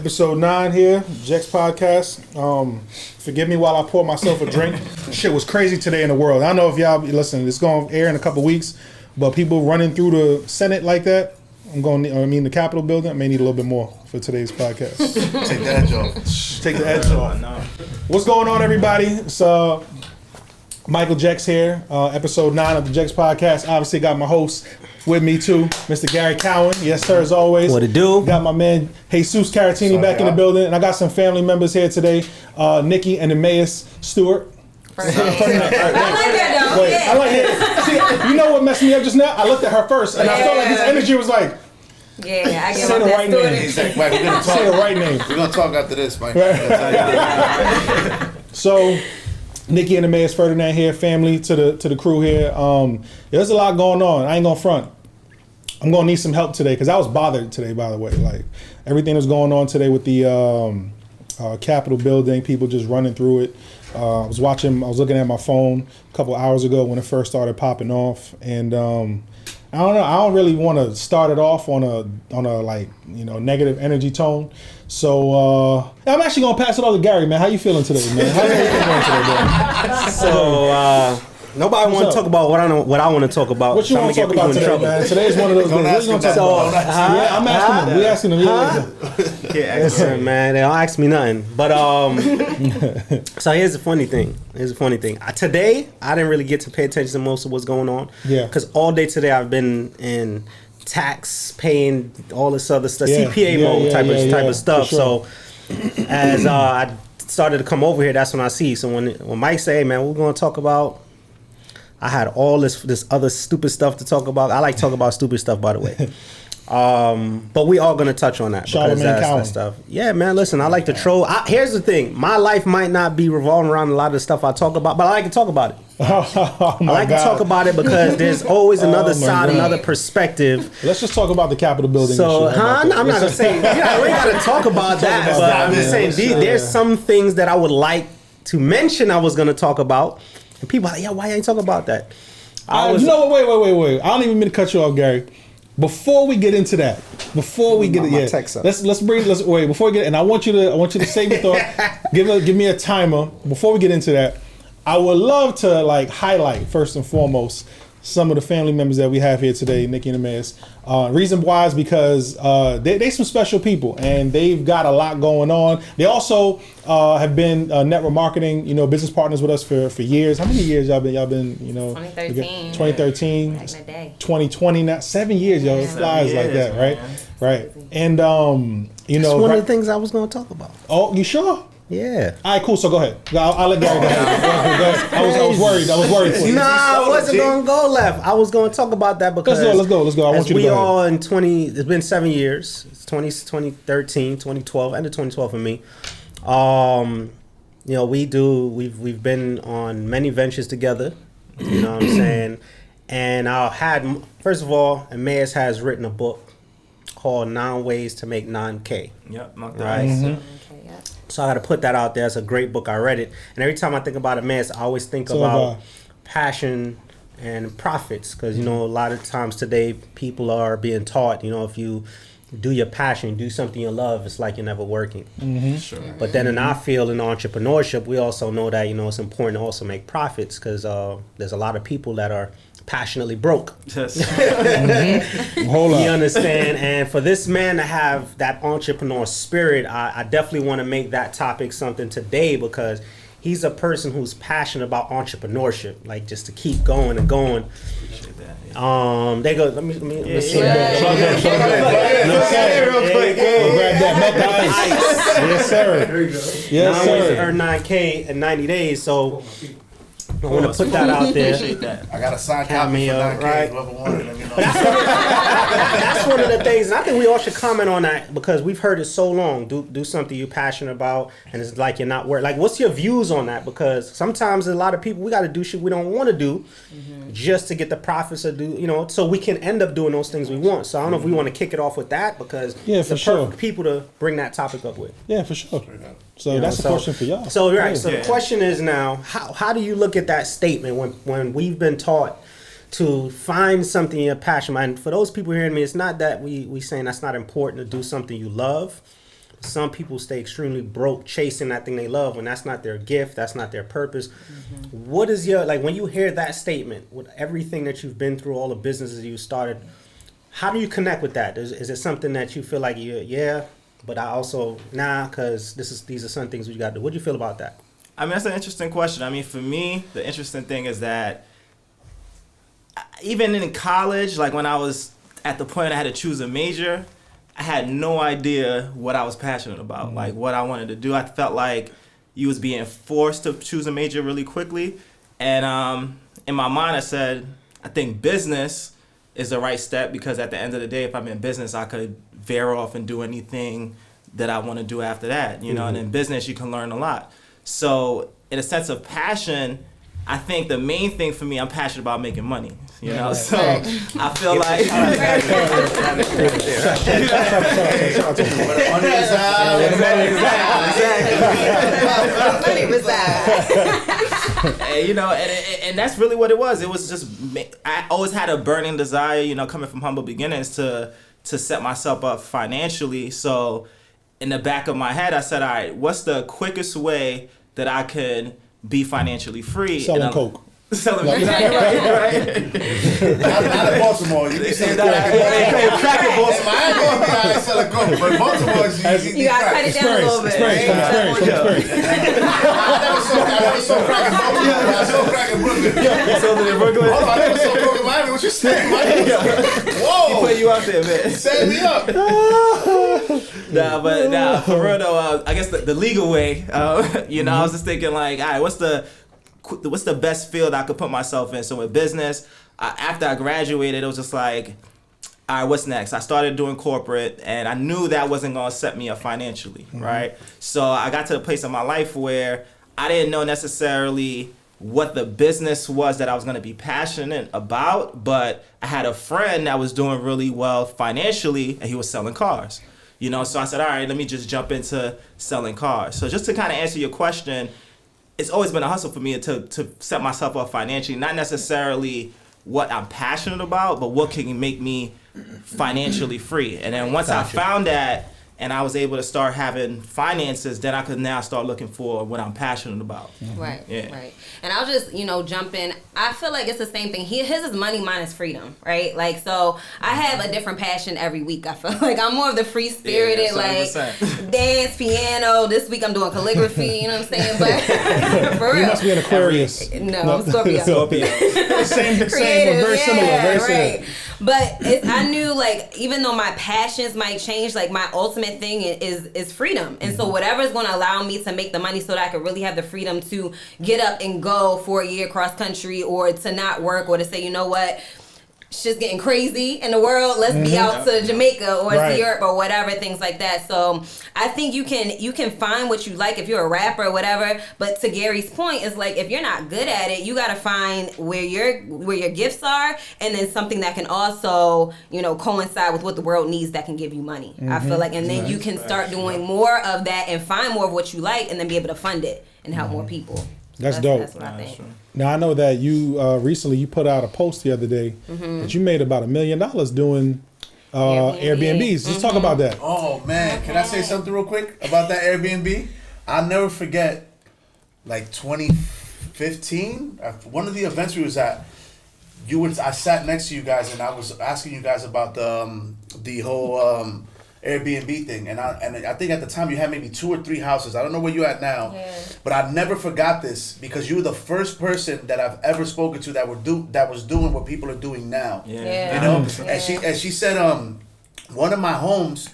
Episode 9 here, Jex Podcast. Forgive me while I pour myself a drink. Shit was crazy today in the world. I don't know if y'all listen. It's going to air in a couple weeks, but people running through the Senate like that, the Capitol building, I may need a little bit more for today's podcast. Take the edge off. Take the edge off. What's going on, everybody? It's Michael Jex here, episode 9 of the Jex Podcast. Obviously got my host with me too, Mr. Gary Cowan. Yes, sir, as always. What it do? Got my man Jesus Caratini back in the building, and I got some family members here today. Nikki and Emmaus Stewart. I like that though. Wait, I like it. See, you know what messed me up just now? I looked at her first, and I felt like his energy was like, yeah, I give say up the that right story. name. Exactly. Mike, we're gonna talk. Say the right name. We're gonna talk after this, Mike. So, Nikki and Emmaus Ferdinand here, family to the crew here. There's a lot going on. I ain't gonna front. I'm gonna need some help today because I was bothered today. By the way, like everything that's going on today with the Capitol building, people just running through it. I was looking at my phone a couple hours ago when it first started popping off, and I don't know. I don't really want to start it off on a like negative energy tone. So I'm actually gonna pass it on to Gary, man. How you feeling today, man? How's everything going today, man? So nobody want to talk about what I want to talk about. What you want to talk about today, man? Today is one of those days. What you gonna talk about? Yeah, I'm asking him. We asking him. Yeah. Listen, man, they don't ask me nothing. But so here's the funny thing. Today I didn't really get to pay attention to most of what's going on. Yeah. Because all day today I've been in tax paying, all this other stuff, CPA mode type of stuff. Sure. So as I started to come over here, that's when I see. So when Mike say, hey, man, we're going to talk about, I had all this other stupid stuff to talk about. I like to talk about stupid stuff, by the way. But we all going to touch on that. Charlamagne Cowan. That stuff. Yeah, man, listen, I like to troll. Here's the thing. My life might not be revolving around a lot of the stuff I talk about, but I like to talk about it. Oh my I like God. to talk about it because there's always another my side, God. another perspective. Let's just talk about the Capitol building. So, and shit. I'm not going to say, we got to talk about that, but I'm just saying, there's some things that I would like to mention I was going to talk about. And people are like, yeah, why ain't talking about that? Wait. I don't even mean to cut you off, Gary. Before we get into that, before we get, and I want you to say your thought. Give me a timer before we get into that. I would love to highlight first and foremost some of the family members that we have here today, Nikki and Emmaus. Reason why is because they some special people and they've got a lot going on. They also have been network marketing, business partners with us for years. How many years y'all been 2013. 2013. Back in the day. 2020 now. 7 years, yo. It flies like that, right? Man. Right. And That's one of the things I was going to talk about. Oh, you sure? Yeah. All right, cool. So go ahead. I'll let Gary go ahead. I was worried for you. Nah, I wasn't going to go left. I was going to talk about that because Let's go. I want you to go ahead. It's been 7 years. It's 2013, 2012, end of 2012 for me. We've been on many ventures together. You know what I'm saying? And first of all, Emmaus has written a book called 9 Ways to Make 9K. Yep, right? Mm-hmm. Okay, yeah. So I got to put that out there. It's a great book. I read it. And every time I think about Emmaus, I always think about passion and profits. Because, a lot of times today, people are being taught, if you do your passion, do something you love, it's like you're never working. Mm-hmm. Sure. But then in our field, in entrepreneurship, we also know that, it's important to also make profits because there's a lot of people that are passionately broke. Yes. Hold on. You understand? And for this man to have that entrepreneur spirit, I definitely want to make that topic something today because he's a person who's passionate about entrepreneurship, like just to keep going and going. Appreciate that. Yeah. They go. Let me see. Real quick. Grab that. Melt that ice. Yes, sir. There you go. Yes, sir. Earn 9K in 90 days. So I want to put that out there. Appreciate that. I got a signed copy for 9K. Right. Whoever wanted, let me know. That's one of the things, and I think we all should comment on that because we've heard it so long. Do something you're passionate about, and it's like you're not worried. Like, what's your views on that? Because sometimes a lot of people, we got to do shit we don't want to do just to get the profits or do, so we can end up doing those things we want. So I don't know if we want to kick it off with that because it's the perfect people to bring that topic up with. Yeah, for sure. So that's a question for y'all. So right. Yeah. So the question is now, how do you look at that statement when we've been taught to find something you're passionate about? And for those people hearing me, it's not that we saying that's not important to do something you love. some people stay extremely broke chasing that thing they love when that's not their gift, that's not their purpose. What is your, like, when you hear that statement with everything that you've been through, all the businesses you started, how do you connect with that? Is it something that you feel like but I also because these are some things we got to do? What do you feel about that? I mean, that's an interesting question. I mean, for me, the interesting thing is that even in college, like when I was at the point I had to choose a major, I had no idea what I was passionate about, like what I wanted to do. I felt like you was being forced to choose a major really quickly. And in my mind, I said, I think business is the right step, because at the end of the day, if I'm in business, I could veer off and do anything that I want to do after that, you know, and in business, you can learn a lot. So in a sense of passion, I think the main thing for me, I'm passionate about making money, you know, so I feel like... You know, and that's really what it was. It was just, I always had a burning desire, you know, coming from humble beginnings to set myself up financially. So in the back of my head, I said, all right, what's the quickest way that I could be financially free? Selling coke. Selling right. Not in Baltimore. You be saying crack in Baltimore. I ain't gonna be out there selling coke, but Baltimore is you gotta cut it down a little bit. Experience. I never saw crack in Baltimore. I saw crack in Brooklyn. You sold it in Brooklyn? Hold on, I never saw coke in Miami. What you saying, Mike? Whoa. He put you out there, man. Set me up. Nah, for real though, I guess the legal way, you know, I was just thinking like, all right, what's the best field I could put myself in? So with business, after I graduated, it was just like, all right, what's next? I started doing corporate, and I knew that wasn't going to set me up financially, right? So I got to a place in my life where I didn't know necessarily what the business was that I was going to be passionate about, but I had a friend that was doing really well financially, and he was selling cars. You know, so I said, all right, let me just jump into selling cars. So just to kind of answer your question, it's always been a hustle for me to set myself up financially, not necessarily what I'm passionate about, but what can make me financially free. And then once I found that and I was able to start having finances, then I could now start looking for what I'm passionate about. Right, Yeah. right. And I'll just, jump in. I feel like it's the same thing. His is money, mine is freedom, right? Like, so I have a different passion every week. I feel like I'm more of the free-spirited, like, dance, piano. This week I'm doing calligraphy, you know what I'm saying? But for real. You must be an Aquarius. No, I'm Scorpio. Same, but very similar. Right. But I knew, like, even though my passions might change, like, my ultimate thing is freedom. And so whatever is going to allow me to make the money so that I could really have the freedom to get up and go for a year cross country, or to not work, or to say, you know what, shit's getting crazy in the world, let's be out to Jamaica or to Europe or whatever, things like that. So I think you can find what you like if you're a rapper or whatever, but to Gary's point, is like, if you're not good at it, you got to find where your gifts are, and then something that can also coincide with what the world needs that can give you money. I feel like, and then you can start doing more of that and find more of what you like, and then be able to fund it and help more people. That's dope. That's what I think. Now I know that you recently you put out a post the other day that you made about $1 million doing Airbnbs. Just talk about that. Oh man, can I say something real quick about that Airbnb? I'll never forget, like 2015, one of the events we was at. I sat next to you guys and I was asking you guys about the whole Airbnb thing, and I think at the time you had maybe 2 or 3 houses. I don't know where you're at now, but I never forgot this, because you were the first person that I've ever spoken to that was doing what people are doing now. You know, and she said one of my homes,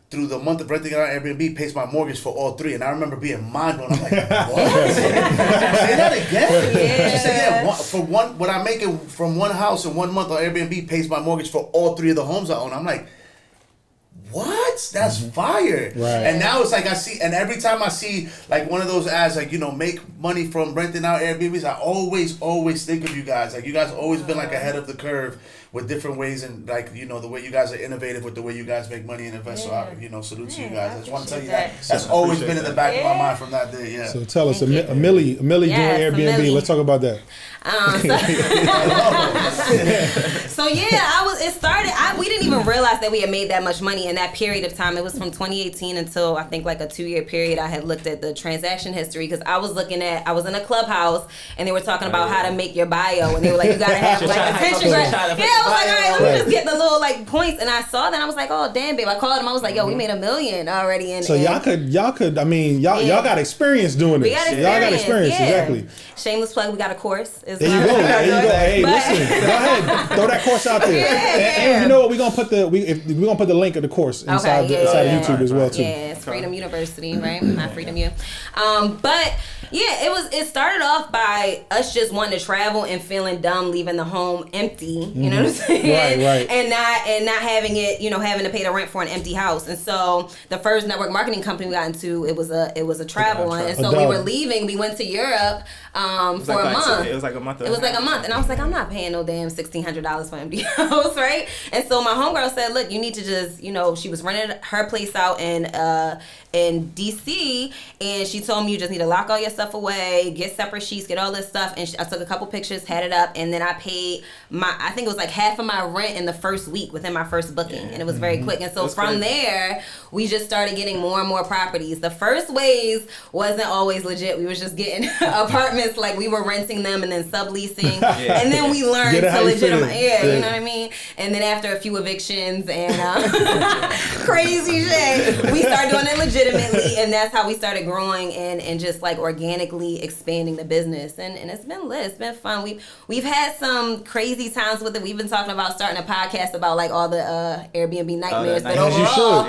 through the month of renting it on Airbnb, pays my mortgage for all 3, and I remember being mind blown. I'm like, what? Say that again? She said, what I'm making from one house in 1 month on Airbnb pays my mortgage for all 3 of the homes I own. I'm like, what? That's fire. Right. And now it's like I see, and every time I see like one of those ads, like, make money from renting out Airbnbs, I always think of you guys. Like, you guys always been like ahead of the curve with different ways and like the way you guys are innovative with the way you guys make money and invest. So I, salute to you guys. I just want to tell you that that's always been in the back of my mind from that day. Yeah. So tell us, Millie doing Airbnb. Let's talk about that. So it started. We didn't even realize that we had made that much money in that period of time. It was from 2018 until I think like a 2-year period. I had looked at the transaction history because I was in a Clubhouse and they were talking about how to make your bio and they were like, you gotta have like attention. I was like, all right, let me just get the little like points. And I saw that and I was like, oh damn, babe. I called him. I was like, yo, we made $1 million already. And so y'all could. I mean, y'all got experience doing this. Y'all got experience, exactly. Shameless plug. We got a course. There you go. Hey, listen. Go ahead. Throw that course out there. And you know what? We're gonna put the link of the course inside YouTube as well too. Yeah, it's Freedom University, right? Not Freedom U. But yeah, it started off by us just wanting to travel and feeling dumb leaving the home empty. You know what I'm saying? Right. And not having it, having to pay the rent for an empty house. And so the first network marketing company we got into, it was a travel one. And so we were leaving. We went to Europe for a month. It was like a month. And I was like, I'm not paying no damn $1,600 for an empty house, right? And so my homegirl said, look, you need to just, she was renting her place out in DC, and she told me you just need to lock all your stuff away, get separate sheets, get all this stuff. And I took a couple pictures, had it up, and then I paid I think it was like half of my rent in the first week within my first booking, and it was very quick. And so from there, we just started getting more and more properties. The first waves wasn't always legit. We was just getting apartments, like we were renting them and then subleasing, and then we learned to legitimize. You know what I mean? And then after a few evictions and crazy shit, we started doing it legitimately, and that's how we started growing and just like organically expanding the business. And it's been lit. It's been fun. We've had some crazy times with it. We've been talking about starting a podcast about like all the Airbnb nightmares, but overall,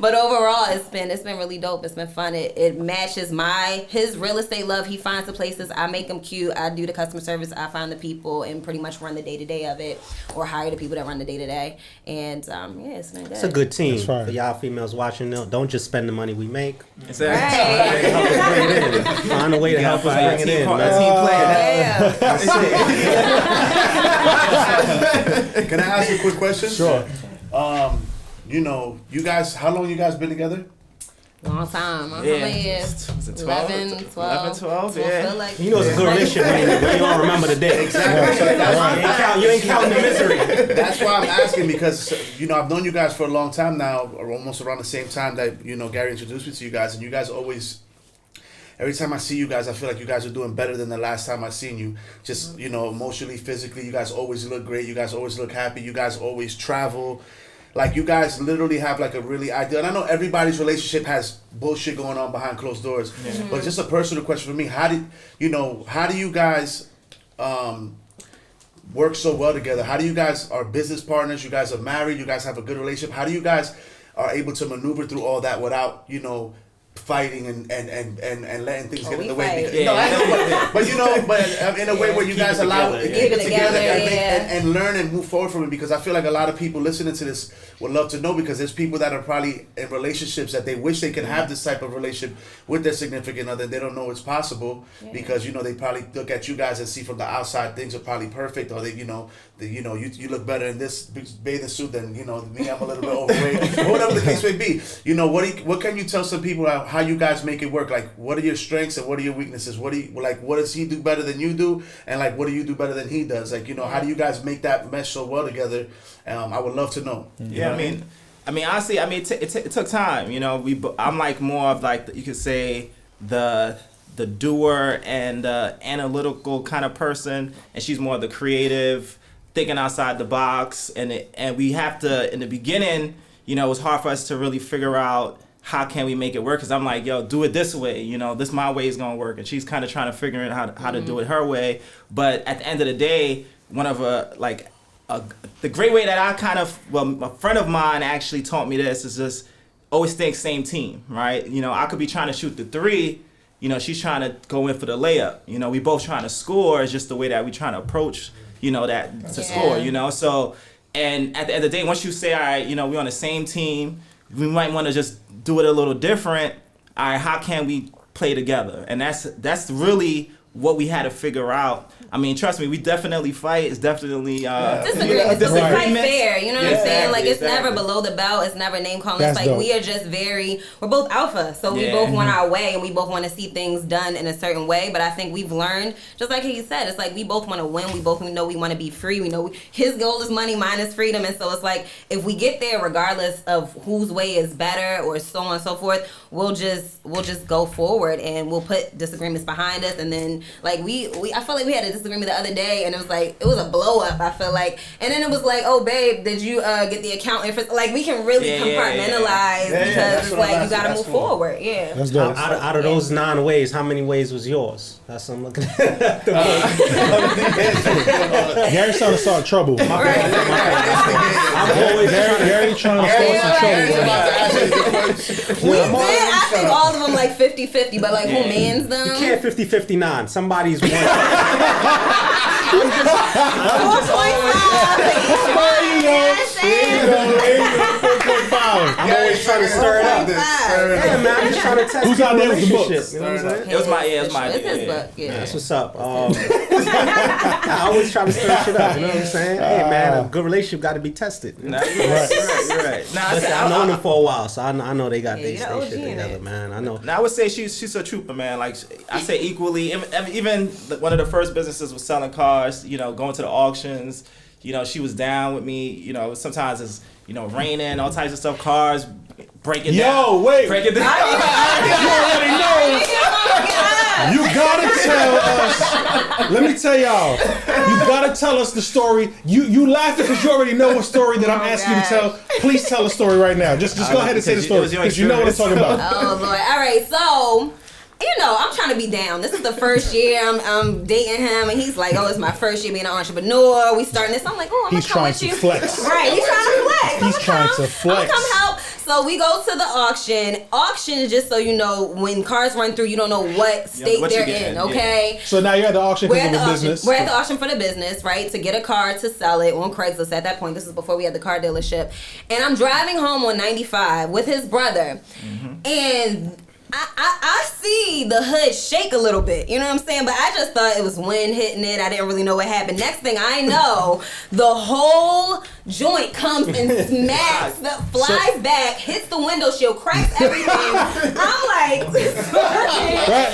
but overall, it's been really dope. It's been fun. It matches his real estate love. He finds the places. I make them cute. I do the customer service. I find the people and pretty much run the day-to-day of it, or hire the people that run the day-to-day. And it's been good. It's a good team for y'all females watching. Don't just spend the money we make. Right. Help us bring it in. Find a way to help us bring it in. Can I ask you a quick question? Sure. You guys, how long you guys been together? Long time. How Yeah. many years? Was it 11, 12. 12, I yeah. feel like You know it's a good relationship when you don't remember the day. Exactly. So You ain't counting the misery. that's why I'm asking, because I've known you guys for a long time now, or almost around the same time that Gary introduced me to you guys, and you guys always. Every time I see you guys, I feel like you guys are doing better than the last time I seen you. Just, emotionally, physically, you guys always look great. You guys always look happy. You guys always travel. Like, you guys literally have, like, a really ideal... And I know everybody's relationship has bullshit going on behind closed doors. Yeah. But just a personal question for me. How do you guys work so well together? How do you guys are business partners? You guys are married. You guys have a good relationship. How do you guys are able to maneuver through all that without, fighting and letting things get in the way? Because, I know, but in a way where you guys allow it, keep it together and learn and move forward from it. Because I feel like a lot of people listening to this would love to know, because there's people that are probably in relationships that they wish they could have this type of relationship with their significant other. They don't know it's possible because they probably look at you guys and see from the outside things are probably perfect, or you look better in this bathing suit than me. I'm a little bit overweight, or whatever the case may be. What can you tell some people about how you guys make it work? Like, what are your strengths and what are your weaknesses? What does he do better than you do, and like what do you do better than he does? Like, how do you guys make that mesh so well together? I would love to know. Yeah, I mean, honestly, it took time. I'm like more of like you could say the doer and analytical kind of person, and she's more the creative, thinking outside the box. And we have to, in the beginning, it was hard for us to really figure out how can we make it work, because I'm like, yo, do it this way, this my way is gonna work, and she's kind of trying to figure out how to do it her way. But at the end of the day, one of the great way that a friend of mine actually taught me this is just always think same team, right? I could be trying to shoot the three, she's trying to go in for the layup. We both trying to score. It's just the way that we trying to approach, that to score, So, and at the end of the day, once you say, all right, we're on the same team, we might want to just do it a little different. All right, how can we play together? And that's really what we had to figure out. I mean, trust me, we definitely fight. It's definitely disagreements. But we fight fair. You know what I'm saying? Like it's exactly. never below the belt. It's never name calling. That's It's like dope. we are just we're both alpha, so we Yeah. both want our way, and we both want to see things done in a certain way. But I think we've learned, just like he said, it's like we both want to win. We both know we want to be free. We know his goal is money, mine is freedom, and so it's like if we get there, regardless of whose way is better or so on and so forth, we'll just go forward and we'll put disagreements behind us. And then like we I felt like we had a disagreement the other day, and it was like it was a blow up. I feel like, and then it was like, oh babe, did you get the account info? Like we can really compartmentalize that's because it's what like I'm you gotta asking. move That's cool. forward. Yeah. That's dope. Out of those 9 ways, how many ways was yours? That's what I'm looking at. Gary's trying to start trouble. I'm always Gary trying to start some trouble. We did. I think all of them like 50-50, but like who mans them? You can't 50-59. Somebody's one. I'm always trying to stir it up. Yeah, man, I'm just trying to test Who's out there with the relationships. books? You know what I'm saying? It was my It's his idea. book. Yeah. That's what's up. I always try to stir shit up. You know what I'm saying? Hey, man, a good relationship got to be tested. Nah, you're right. You're right. Nah, Listen, I've known them for a while, so I know they got Yeah, they you're shit the OG in together, it. man. I know. Now I would say she's a trooper, man. Like I say, equally. Even one of the first businesses was selling cars. You know, going to the auctions. You know, she was down with me. You know, sometimes it's raining, all types of stuff. Cars breaking down. Yo, wait. Breaking down. You already know. You gotta tell us. Let me tell y'all. You gotta tell us the story. You laughing because you already know what story that I'm asking you to tell. Please tell the story right now. Just go ahead and say the story It was your because you know what I'm talking about. Oh Lord! All right, so I'm trying to be down. This is the first year I'm dating him, and he's like, "Oh, it's my first year being an entrepreneur. We starting this." I'm like, "Oh, I'm He's gonna come trying with to you." flex. Right? He's trying to flex. He's trying to flex. I'm gonna come help. So we go to the auction. Auction, just so you know, when cars run through, you don't know what state what you they're getting, in. Okay. So now you're at the auction We're because at, of the the auction. business. We're at the auction for the business, right? To get a car to sell it on Craigslist at that point. This is before we had the car dealership. And I'm driving home on 95 with his brother. And I see the hood shake a little bit. You know what I'm saying? But I just thought it was wind hitting it. I didn't really know what happened. Next thing I know, the whole joint comes and smacks, flies back, hits the window shield, cracks everything. I'm like,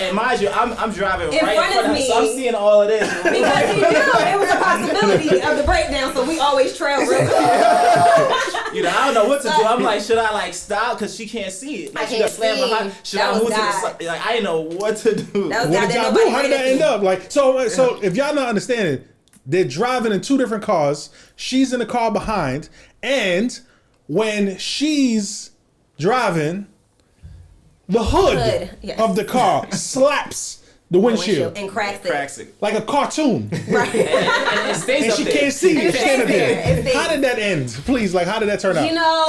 And mind you, I'm driving In right front in front of of me. so I'm seeing all of this. because he knew it was a possibility of the breakdown, so we always trail real quick. I don't know what to do. I'm like, should I like stop because she can't see it? Like, I she can't got slammed see. behind. Should That I was move to the God. side? Like, I didn't know what to do. That was What God. did y'all do? How did that end up? Like, so if y'all not understanding, they're driving in two different cars. She's in the car behind, and when she's driving, the hood Yes. of the car slaps the windshield and cracks it. Cracks it. like a cartoon, Right. And it stays and up she there. can't see. It's stays standing there. there. It stays. How did that end? Please, like, how did that turn out? You know,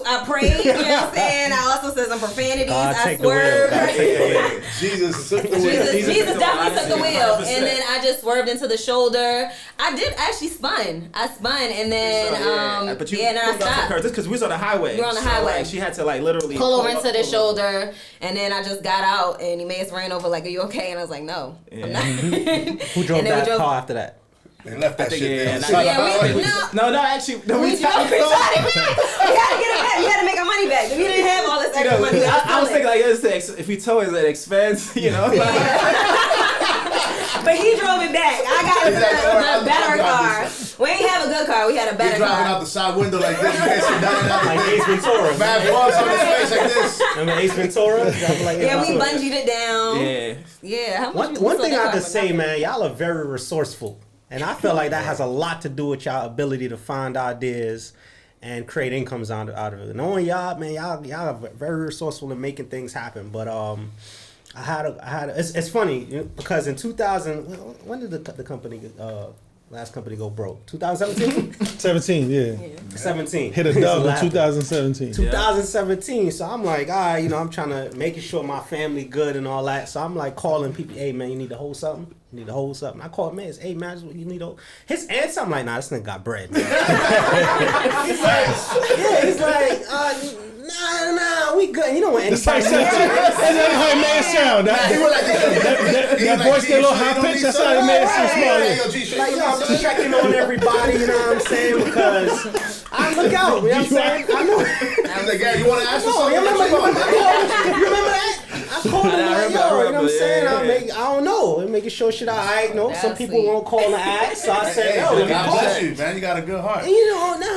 I prayed, you know what I'm saying? I also said some profanities. God I take the wheel. swerved. God take the wheel. Jesus took the wheel. Jesus definitely took the wheel. 100%. And then I just swerved into the shoulder. I did actually spun. I spun and then But you and then I pulled up to stopped. curve. This because we was on the highway. We were on the So, highway. like, she had to like literally Pull over up, into the pull up. shoulder, and then I just got out, and he made us ran over like, "Are you okay?" And I was like, "No, I'm not." Who drove And then we that car after that? They left that think, shit yeah, there. Yeah, No, actually, no, we tried it back. We had to get it back. We had to make our money back. We didn't have all this extra money. I was thinking like if we told it an expense, But he drove it back. I got the better car. We ain't have a good car. We had a He's better driving out car. the side window like this. You can't sit down now. Like Ace Ventura. Bad bumps on his face like this. Remember Ace Ventura? Driving like Ace Yeah, we Ventura. bungeed it down. yeah. Yeah. How much One we thing sold that I car could for? say, Nothing. man, y'all are very resourceful. And I feel like that has a lot to do with y'all ability to find ideas and create incomes out of it. Knowing y'all, man, y'all are very resourceful in making things happen. But it's funny because in 2000, when did the company last company go broke? 2017? 17, yeah. 17. Hit a dub in 2017. 2017. So I'm like, all right, I'm trying to making sure my family good and all that. So I'm like calling people, hey man, you need to hold something? You need to hold something. I called man, hey man, you need to. His answer, I'm like, nah, this nigga got bread. Man. he's like, nah, we good. You know what? That's how he sound. That's how man sound. No, Nah, he was like, that voice get a little high pitched. That's how it made it seem small. Like, yo, I'm just checking on everybody, you know what I'm saying? Because I look out, you know what I'm saying? I know. He's like, yeah, you want to ask for No, something? you remember that? I called him like, yo, you know what I'm saying? I don't know. Making sure shit all right. No, some That's people sweet. won't call and ask, so I said, Hey, yo, let me God call. bless you, man. You got a good heart. And you know, nah.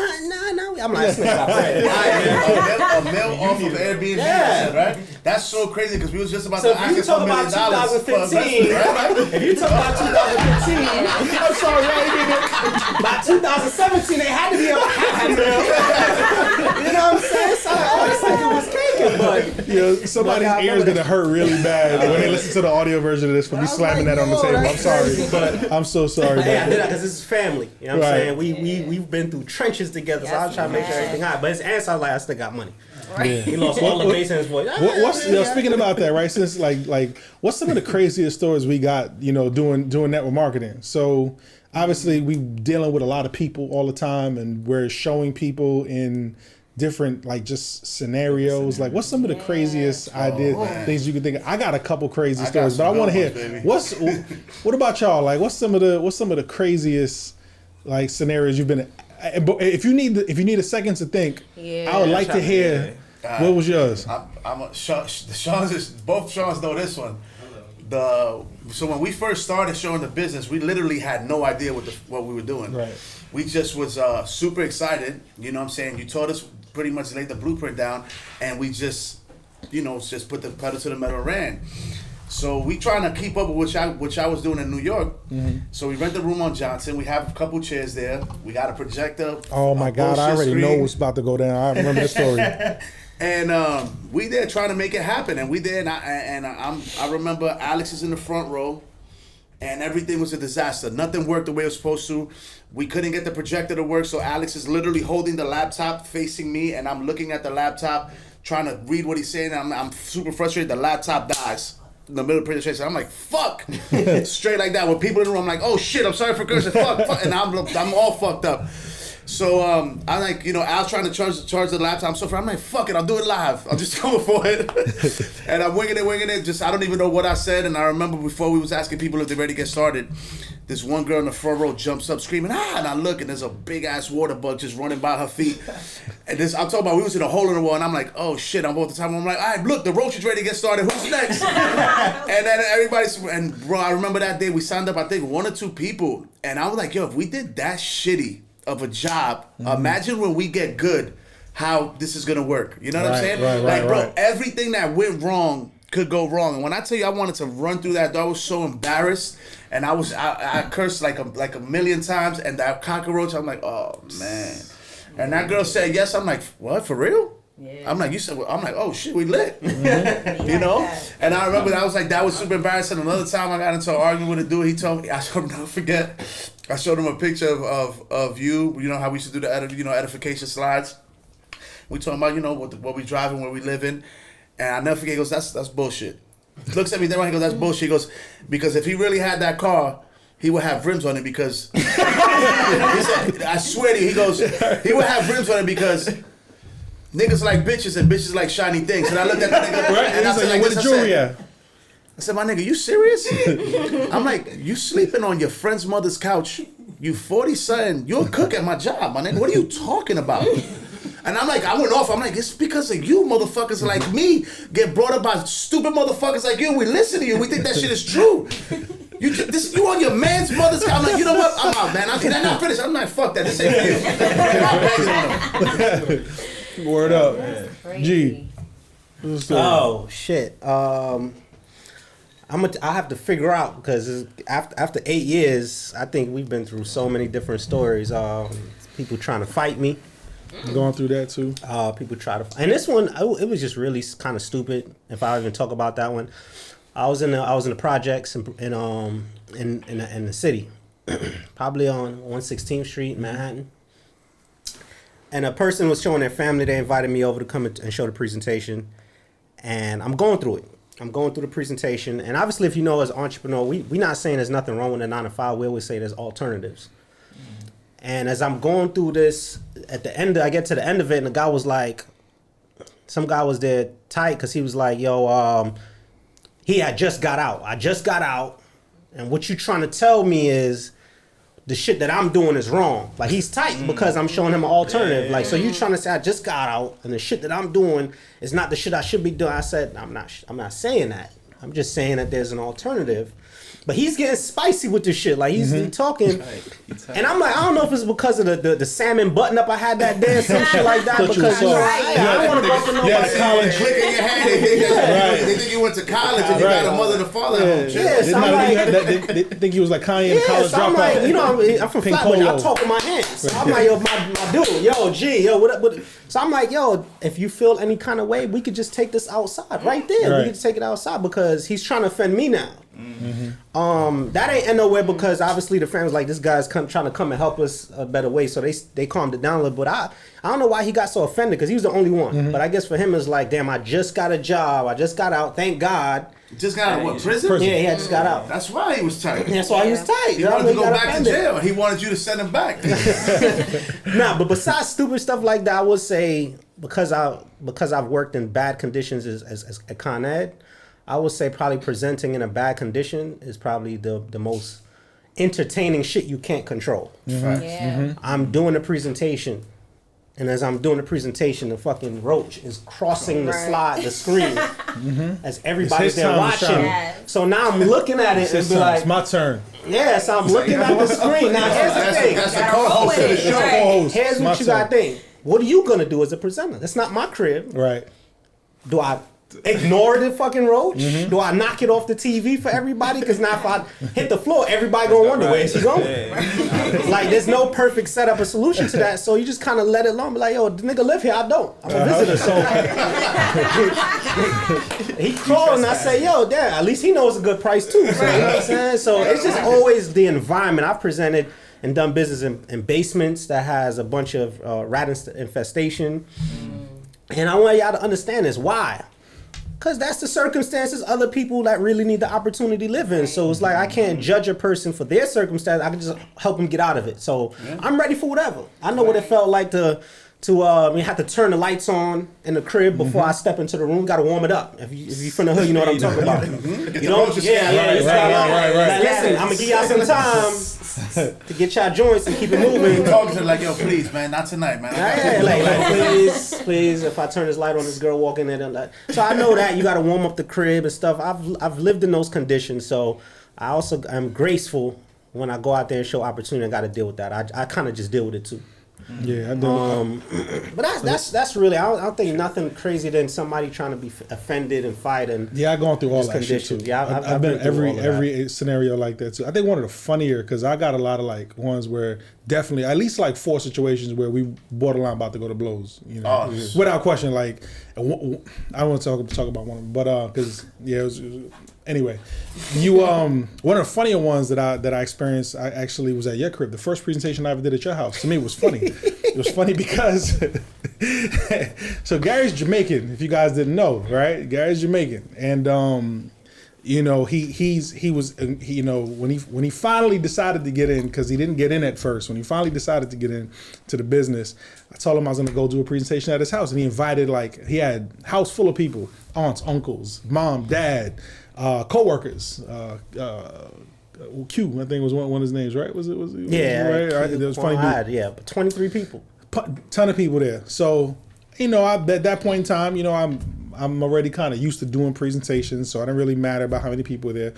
I'm like, it's not bread. A male off of Airbnb, Yeah. right? That's so crazy because we was just about So to if you ask for talk $1 million about for a 2015, investment, right? if you talk about 2015, I'm sorry, by 2017 they had to be on half a mil. You know what I'm saying? So I was like, it was taken, but Yeah, somebody's But I ears remember gonna hurt really bad when they listen to the audio version of this for me I was slamming like, that on the yo, table. I'm that's sorry, crazy, but I'm so sorry. hey, I about did that that. because this is family. You know what I'm Right. saying? We've been through trenches together, so I was trying to make sure everything hot. But his answer, I was like, I still got money. Right. He lost all the bass in his voice. What's speaking about that, right? Since like what's some of the craziest stories we got, doing network marketing? So obviously we dealing with a lot of people all the time, and we're showing people in different like just scenarios. Like, what's some of the craziest things you could think of? I got a couple crazy got stories, but I some want to good hear ones, baby. what about y'all? Like, what's some of the craziest like scenarios you've been in? But if you need a second to think, Yeah. I would like to hear what was yours. Both Sean's know this one. So when we first started showing the business, we literally had no idea what we were doing. Right. We just was super excited. You know what I'm saying? You taught us pretty much laid the blueprint down, and we just put the pedal to the metal and ran. So we trying to keep up with which I was doing in New York. Mm-hmm. So we rent the room on Johnson. We have a couple chairs there. We got a projector. Oh my a God! I bullshit already know screen. what's about to go down. I remember that story. And we there trying to make it happen, and we there, and I remember Alex is in the front row, and everything was a disaster. Nothing worked the way it was supposed to. We couldn't get the projector to work, so Alex is literally holding the laptop facing me, and I'm looking at the laptop, trying to read what he's saying. I'm super frustrated. The laptop dies in the middle of the presentation. I'm like, fuck, straight like that. When people in the room, I'm like, oh shit, I'm sorry for cursing, fuck, and I'm all fucked up. So I'm like, Al's trying to charge the laptop. I'm so I'm like, fuck it, I'll do it live. I'll just go for it. And I'm winging it. Just I don't even know what I said. And I remember before we was asking people if they're ready to get started, this one girl in the front row jumps up screaming, and I look, and there's a big ass water bug just running by her feet. And I'm talking about we was in a hole in the wall, and I'm like, oh shit, I'm both the time. I'm like, all right, look, the roach is ready to get started. Who's next? And then and bro, I remember that day we signed up, I think 1 or 2 people, and I was like, yo, if we did that shitty of a job, imagine when we get good, how this is gonna work. You know what I'm saying? Bro, everything that went wrong could go wrong. And when I tell you I wanted to run through that door, I was so embarrassed, and I cursed like a million times, and that cockroach, I'm like, oh man. And that girl said yes. I'm like, what, for real? Yeah. I'm like, you said, well, I'm like, oh shit, we lit. You know? And I remember that was super embarrassing. Another time I got into an argument with a dude, he told me, I showed him a picture of you, how we used to do the edification slides. We talking about, what we driving, where we living. And I never forget, he goes, that's bullshit. He looks at me, then he goes, that's bullshit. He goes, because if he really had that car, he would have rims on it because, he said, I swear to you, he goes, he would have rims on it because niggas like bitches and bitches like shiny things. And I looked at the nigga, Right? and I said, like, where the jewelry at? I said, my nigga, you serious? I'm like, you sleeping on your friend's mother's couch. You 40-something. You're a cook at my job, my nigga. What are you talking about? And I'm like, I went off. I'm like, it's because of you motherfuckers like me get brought up by stupid motherfuckers like you. We listen to you. We think that shit is true. You on your man's mother's couch. I'm like, you know what? I'm out, man. I'm not finished. I'm like, fuck that. This ain't for you. I'm banging on him. Word up. G. Oh shit. I have to figure out because after 8 years, I think we've been through so many different stories. People trying to fight me. Going through that too. People try to, and this one it was just really kind of stupid. If I even talk about that one, I was in the projects in the city, probably on 116th Street, Manhattan. And a person was showing their family. They invited me over to come and show the presentation, and I'm going through it. I'm going through the presentation, and obviously, if you know, as an entrepreneur, we not saying there's nothing wrong with a 9-to-5. We always say there's alternatives. And as I'm going through this, at the end, I get to the end of it, and the guy was like, some guy was there tight because he was like, yo, he had just got out. I just got out, and what you trying to tell me is the shit that I'm doing is wrong. Like, he's tight because I'm showing him an alternative. Like, so you trying to say I just got out and the shit that I'm doing is not the shit I should be doing. I said, I'm not saying that. I'm just saying that there's an alternative. But he's getting spicy with this shit. Like, he's talking. And I'm like, I don't know if it's because of the salmon button up I had that day or some shit like that. Thought you Because, was soft. I don't want to bump into Yeah, nobody. college. Click in your hand. They think you went to college and you got a mother and a father at home. Yeah, so I'm like, they think he was like Kanye in college so I'm dropout. like, you know, I'm from Pink Flatbush. I polo. talk with my hands. So I'm like, yo, my dude, yo, G, yo, what up? So I'm like, yo, if you feel any kind of way, we could just take this outside right there. Right. We could just take it outside because he's trying to offend me now. That ain't end nowhere because obviously the family's like, this guy's trying to come and help us a better way. So they calmed it down a little. But I don't know why he got so offended because he was the only one. But I guess for him it's like, damn, I just got a job. I just got out. Thank God. Just got out of what, prison? Yeah, he had just got out. That's why he was tight. That's why he was tight. He wanted to go back to jail. He wanted you to send him back. Nah, but besides stupid stuff like that, I would say because I've worked in bad conditions as at Con Ed, I would say probably presenting in a bad condition is probably the most entertaining shit you can't control. Yeah. I'm doing a presentation, and as I'm doing the presentation, the fucking roach is crossing the screen as everybody's It's his there time to watching. shine. Yes. So now I'm looking at it and It's be like, my turn. yeah, so I'm looking at the screen. Now here's the thing. That's the Gotta roll co-host of with the it. show. Right. Co-host. Here's It's my what you turn. gotta think. What are you gonna do as a presenter? That's not my crib. Right. Do I ignore the fucking roach? Do I knock it off the TV for everybody? Because now if I hit the floor, everybody gonna wonder where is he going. Like, there's no perfect setup or solution to that. So you just kind of let it alone. Be like, yo, the nigga live here. I don't. I'm a visitor. So he crawled and I say, yo, damn, at least he knows a good price too. So, you know what I'm saying? So it's just always the environment. I've presented and done business in basements that has a bunch of rat infestation. And I want y'all to understand this. Why? Because that's the circumstances other people that really need the opportunity live in. So it's like I can't judge a person for their circumstance. I can just help them get out of it. So I'm ready for whatever. I know what it felt like to have to turn the lights on in the crib before I step into the room. Got to warm it up. If you from the hood, you know what I'm talking about. You know, Right. Listen, I'm gonna give y'all some time to get y'all joints and keep it moving. Talking to her like, yo, please, man, not tonight, man. Yeah, like please, if I turn this light on, this girl walking in, and so I know that you got to warm up the crib and stuff. I've lived in those conditions, so I also am graceful when I go out there and show opportunity. I got to deal with that. I kind of just deal with it too. Yeah, I do. But that's really I don't think nothing crazier than somebody trying to be offended and fight and Yeah, I've gone through all It's that shit too. conditioned. Yeah, I've been been through all of every scenario like that too. I think one of the funnier because I got a lot of like ones where definitely at least like 4 situations where we borderline about to go to blows. You know, without question. Like I want to talk about one of them, but because it was anyway, you one of the funnier ones that I experienced. I actually was at your crib. The first presentation I ever did at your house. To me, it was funny. It was funny because so Gary's Jamaican. If you guys didn't know, right? Gary's Jamaican, and you know he was you know when he finally decided to get in because he didn't get in at first. When he finally decided to get in to the business, I told him I was going to go do a presentation at his house, and he invited he had a house full of people, aunts, uncles, mom, dad. Co-workers, Q, I think was one of his names, right? Was it yeah, right? It was funny. Yeah, but 23 people. Ton of people there. So, you know, at that point in time, you know, I'm already kind of used to doing presentations, so I don't really matter about how many people are there.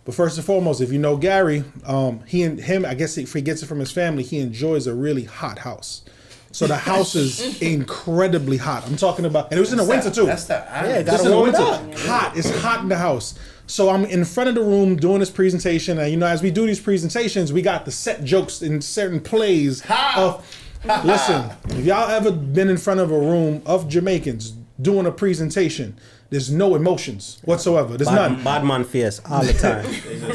But first and foremost, if you know Gary, I guess if he gets it from his family, he enjoys a really hot house. So the house is incredibly hot. I'm talking about, and it was in the winter too. That's that. Yeah, This is in the winter. Hot. It's hot in the house. So I'm in front of the room doing this presentation, and you know, as we do these presentations, we got the set jokes in certain plays listen, if y'all ever been in front of a room of Jamaicans doing a presentation, there's no emotions whatsoever. There's none. Bad man fierce all the time.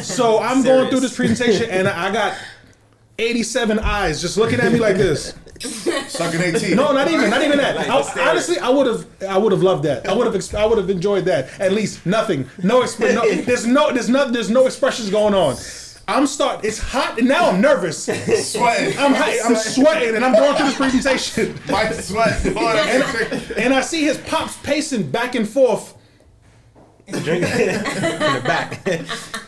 So I'm going through this presentation, and I got 87 eyes just looking at me like this. Sucking 18. No, not even that. Honestly, I would have loved that. I would have enjoyed that. At least nothing. There's no expressions going on. It's hot, and now I'm nervous. Sweating. I'm sweating, and I'm going through this presentation. Mike sweat. And I see his pops pacing back and forth. Drinking in the back.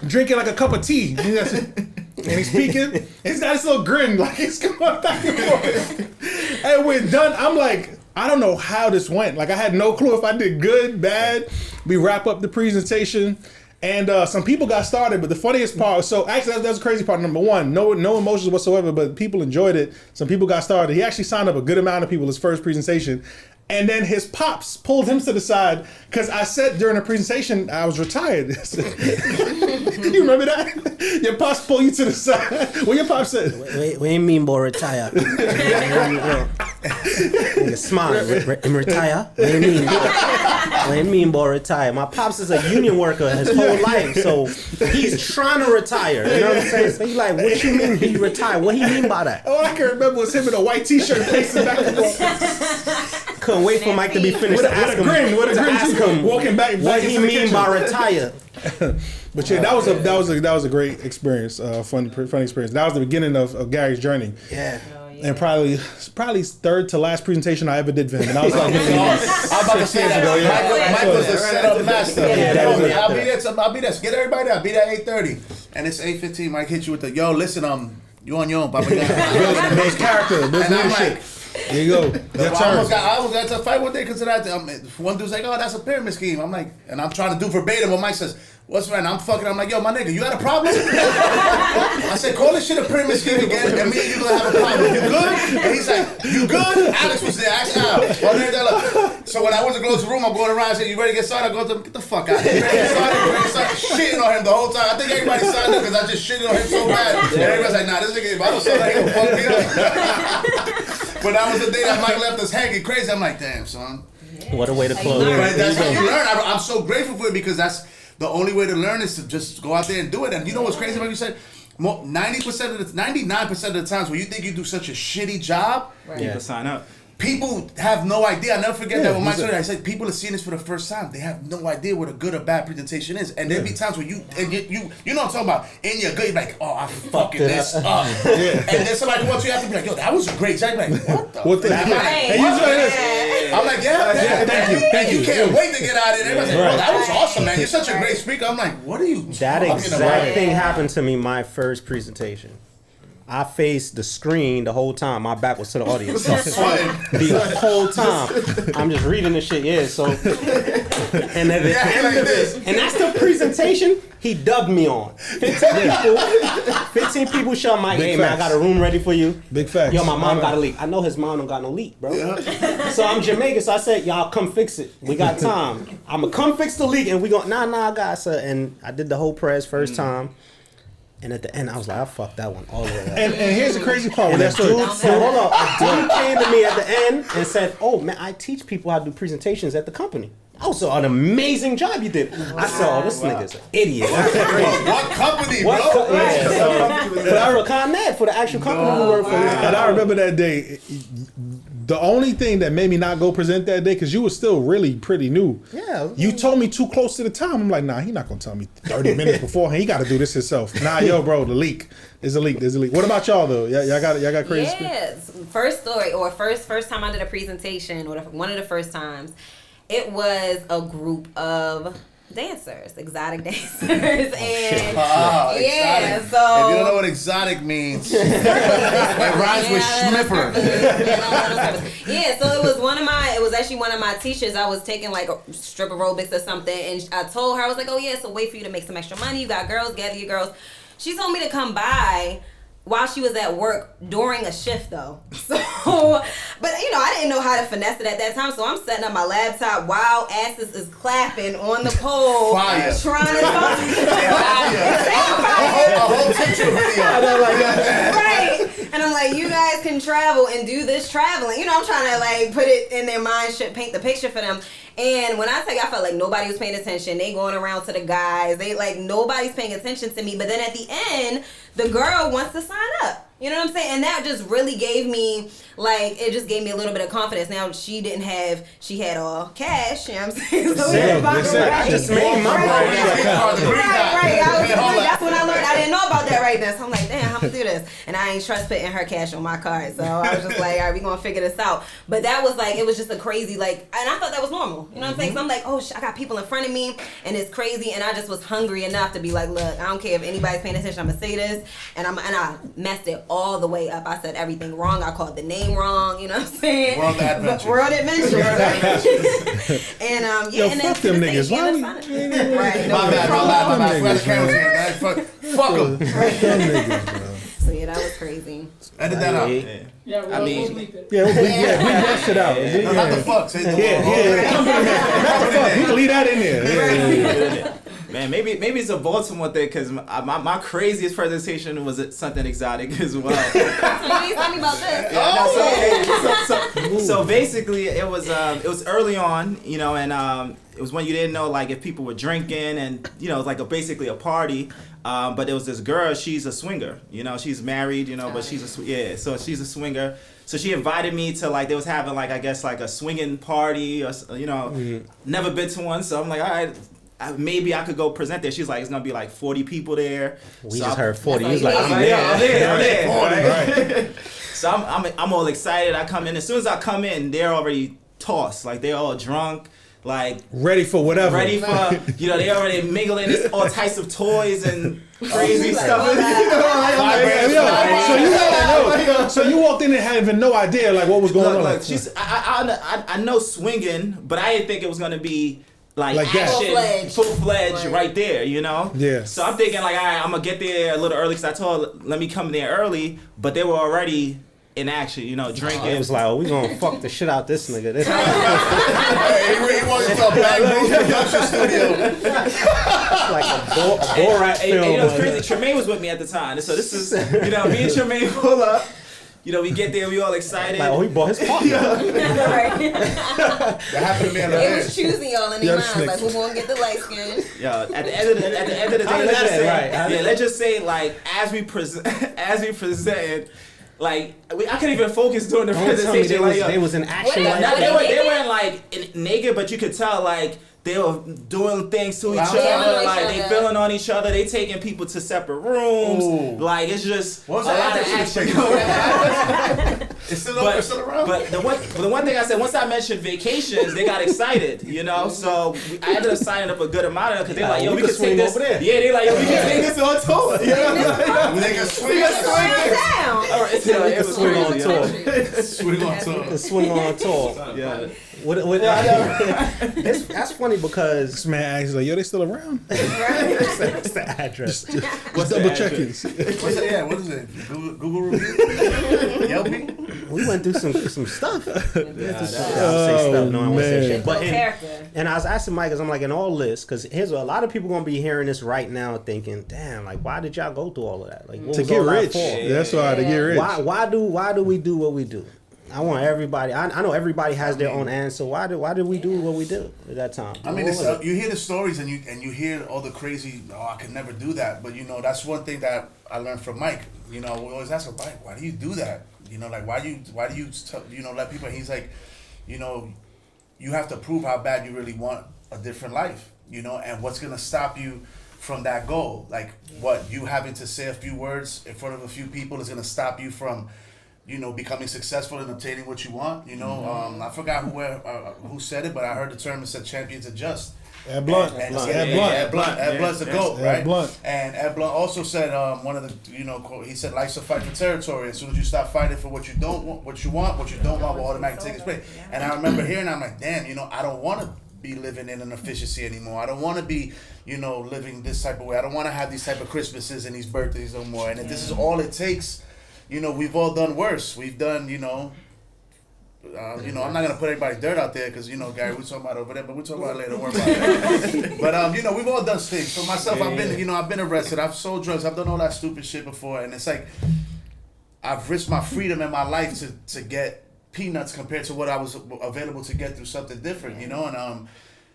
drinking like a cup of tea. And he's speaking. He's got this little grin, like he's going back and forth. And we're done. I'm like, I don't know how this went. Like I had no clue if I did good, bad. We wrap up the presentation. And some people got started, but the funniest part, so actually that's the crazy part. Number one, no emotions whatsoever, but people enjoyed it. Some people got started. He actually signed up a good amount of people his first presentation. And then his pops pulled him to the side because I said during the presentation I was retired. You remember that? Your pops pulled you to the side. What your pops said? What do you mean, boy, retire? Nigga smile. Retire? What do you mean? What do you mean, boy, retire? My pops is a union worker his whole life, so he's trying to retire. You know what I'm saying? So he's like, what you mean he retired? What do you mean by that? All I can remember was him in a white t-shirt pacing back and forth. Couldn't wait for Mike to be finished to ask him walking back what he into the mean kitchen. by retire. But yeah, that was a great experience, fun experience. That was the beginning of Gary's journey. Yeah. And probably third to last presentation I ever did for him. And I was like, I'm about to say that. Mike was the setup master. I'll be there. I'll be there. Get everybody there. I'll be there at 8:30, and it's 8:15. Mike hit you with the yo. Listen, you on your own, Papa. build character, build leadership. There you go. I almost got to fight one day because of that. One dude's like, "Oh, that's a pyramid scheme." I'm like, and I'm trying to do verbatim what Mike says. What's right? I'm fucking. I'm like, yo, my nigga, you got a problem? I said, call this shit a pyramid scheme again, and me and you gonna have a problem. You good? And he's like, you good? Alex was there. Ask Al. So when I went to close the room, I'm going around. I said, you ready to get started? I go to get the fuck out. You ready to get started? Shitting on him the whole time. I think everybody signed up because I just shitted on him so bad. And everybody's like, nah, this nigga, if I don't sound like he gonna fuck me up. But that was the day that Mike left us hanging crazy. I'm like, damn, son. What a way to close. Right, that's how you learn. I'm so grateful for it because that's the only way to learn is to just go out there and do it. And you know what's crazy about you said? 99% of the times when you think you do such a shitty job, People sign up. people have no idea. I never forget that when Mike said, I said people are seeing this for the first time. They have no idea what a good or bad presentation is. And there'll be times where you know what I'm talking about. In your gut, you're like, oh, I fucking this up. And then somebody comes up to you after, be like, yo, that was a great job. You're like, what the fuck? And you doing this? I'm like, thank you. You can't wait to get out of it. Everybody's like, oh, that was awesome, man. You're such a great speaker. I'm like, what are you That talking exact about? thing happened to me my first presentation. I faced the screen the whole time. My back was to the audience. The whole time. I'm just reading the shit, so. And at the end of it, and that's the presentation he dubbed me on. 15 people show Mike, hey man, I got a room ready for you. Big facts. Yo, my mom got a leak. I know his mom don't got no leak, bro. So I'm Jamaican, so I said, y'all come fix it. We got time. I'm gonna come fix the leak, and we go, nah, guys. And I did the whole press first time. And at the end, I was like, I fucked that one all the way up. And here's the crazy part with And that a story. dude, so hold on, a dude came to me at the end and said, oh man, I teach people how to do presentations at the company. Oh, so an amazing job you did. I said, oh, this nigga's an idiot. What company, bro? For Con Ed, for the actual company we work for. And I remember that day. The only thing that made me not go present that day, because you were still really pretty new. Yeah. You told me too close to the time. I'm like, nah, he not gonna tell me 30 minutes beforehand. He got to do this himself. Nah, yo, bro, the leak. There's a leak. What about y'all though? Y'all got crazy. Yes, first story or first time I did a presentation, or one of the first times, it was a group of dancers, exotic dancers, and exotic. So if you don't know what exotic means, it rhymes with Schmipper. So it was actually one of my teachers. I was taking like a strip aerobics or something, and I told her, I was like, oh yeah, so wait for you to make some extra money. You got girls, gather your girls. She told me to come by while she was at work during a shift though. So, but I didn't know how to finesse it at that time. So I'm setting up my laptop while asses is clapping on the pole. Fire. Trying to talk. A whole picture video. Right. And I'm like, you guys can travel and do this traveling. I'm trying to like put it in their mind, paint the picture for them. And when I tell you, I felt like nobody was paying attention. They going around to the guys. They like, nobody's paying attention to me. But then at the end, the girl wants to sign up. You know what I'm saying? And that just really gave me, it just gave me a little bit of confidence. Now, she had all cash, you know what I'm saying? So I just made my Right. That's when I learned. I didn't know about that, right then. So I'm like, damn, how I'm gonna do this? And I ain't trust putting her cash on my card. So I was just like, all right, we gonna figure this out. But that was like, it was just a crazy, like, and I thought that was normal. You know what I'm saying? So I'm like, oh, I got people in front of me and it's crazy. And I just was hungry enough to be like, look, I don't care if anybody's paying attention, I'm gonna say this. And I messed it all the way up. I said everything wrong. I called the name wrong. You know what I'm saying? World Adventures. World Adventures. And Yo, and fuck then them niggas. Why we- right. My bad. Niggas, Fuck them. Fuck them niggas, bro. So yeah, that was crazy. Edit that out. Yeah, I mean- we'll bleep it. Yeah, we rushed it out. No, not the fuck. Say the We can leave that in there. Man, maybe it's a Baltimore thing because my craziest presentation was something exotic as well. So you ain't tell me about this. So basically, it was early on, you know, and it was when you didn't know like if people were drinking and you know it was like basically a party. But there was this girl, she's a swinger, you know, she's married, you know, but she's so she's a swinger. So she invited me to like, they was having like, I guess like a swinging party or, you know, never been to one. So I'm like, all right, maybe I could go present there. She's like, it's going to be like 40 people there. We so just I- heard 40. That's He's like, like, I'm I'm there. there. Right? So I'm all excited. I come in. As soon as I come in, they're already tossed. Like they're all drunk. Like Ready for whatever. ready for, you know, they already mingling all types of toys and crazy Like, stuff. all that. So you walked in and having no idea like what was going on. Look, she's I know swinging, but I didn't think it was gonna be like that. action, full-fledged Right. right there, you know? Yeah. So I'm thinking like, all right, I'm gonna get there a little early because I told her, let me come there early, but they were already in action, you know, drinking. It was like, oh, we gonna fuck the shit out this nigga. This He wants to back production studio. like a Borat And film. you know, it's crazy. Tremaine was with me at the time, so this is, you know, me and Tremaine pull up. You know, we get there, we all excited. Like, oh, he bought his partner. Right. That happened to me on the They air. was choosing y'all in Yeah, their minds, like who gonna get the light skin? Yeah, at the end of the day, How did let's that just end, say, right? How did let's just say, like, as we presented, like, I couldn't even focus during the Don't tell me presentation. they was in action What like is- that. They weren't like naked, but you could tell like they were doing things to each Wow. other, Feeling on like each they other. feeling on each other. They taking people to separate rooms. Ooh. Like it's just What was a that lot of action action shit? going on. It's still up, it's still around. But the one thing I said, once I mentioned vacations, they got excited, you know. So I ended up signing up a good amount of them because they're like, yo, we we could can take swing this. over there. Yeah, they're like, yo, we can take this on tour. You know? Nigga, swing Down. All right, so it was swing on crazy. tour. Swing on tour. The swing on tour. Yeah. That's funny because This man asked like, yo, they still around? what's the address? Just double checking. What's it? Yeah, what is it? Google review? Yelpy? We went through some stuff. I'll say Oh, stuff. No, I won't say man. shit. But Character. and I was asking Mike, cause I'm like, in all this, because here's a lot of people gonna be hearing this right now, thinking, damn, like, why did y'all go through all of that? Like, what To was get all that rich. for? That's why, to get rich. Why do we do what we do? I want everybody. I know everybody has their own answer. Why did we do what we did at that time? I mean, What it's, was it? you hear the stories and you hear all the crazy. Oh, I could never do that. But you know, that's one thing that I learned from Mike. You know, we always ask him, Mike, why do you do that? You know, like why do you let people? He's like, you know, you have to prove how bad you really want a different life. You know, and what's gonna stop you from that goal? Like what you having to say a few words in front of a few people is gonna stop you from, you know, becoming successful and obtaining what you want. You know, I forgot who said it, but I heard the term. It said champions adjust. Ed Blunt. Ed Ed Blunt's the GOAT, Ed right? Blunt. And Ed Blunt also said one of the, you know, he said life's a fight for territory. As soon as you stop fighting for what you don't want, what you don't want will automatically take its place. And I remember hearing, I'm like, damn, you know, I don't want to be living in an efficiency anymore. I don't want to be, you know, living this type of way. I don't want to have these type of Christmases and these birthdays no more. And if this is all it takes, you know, we've all done worse. We've done, you know, I'm not gonna put anybody's dirt out there because you know, Gary, we're talking about it over there, but we'll talk about it later. Don't worry about it. But you know, we've all done things. For myself, I've been arrested. I've sold drugs. I've done all that stupid shit before, and it's like I've risked my freedom and my life to get peanuts compared to what I was available to get through something different. You know, and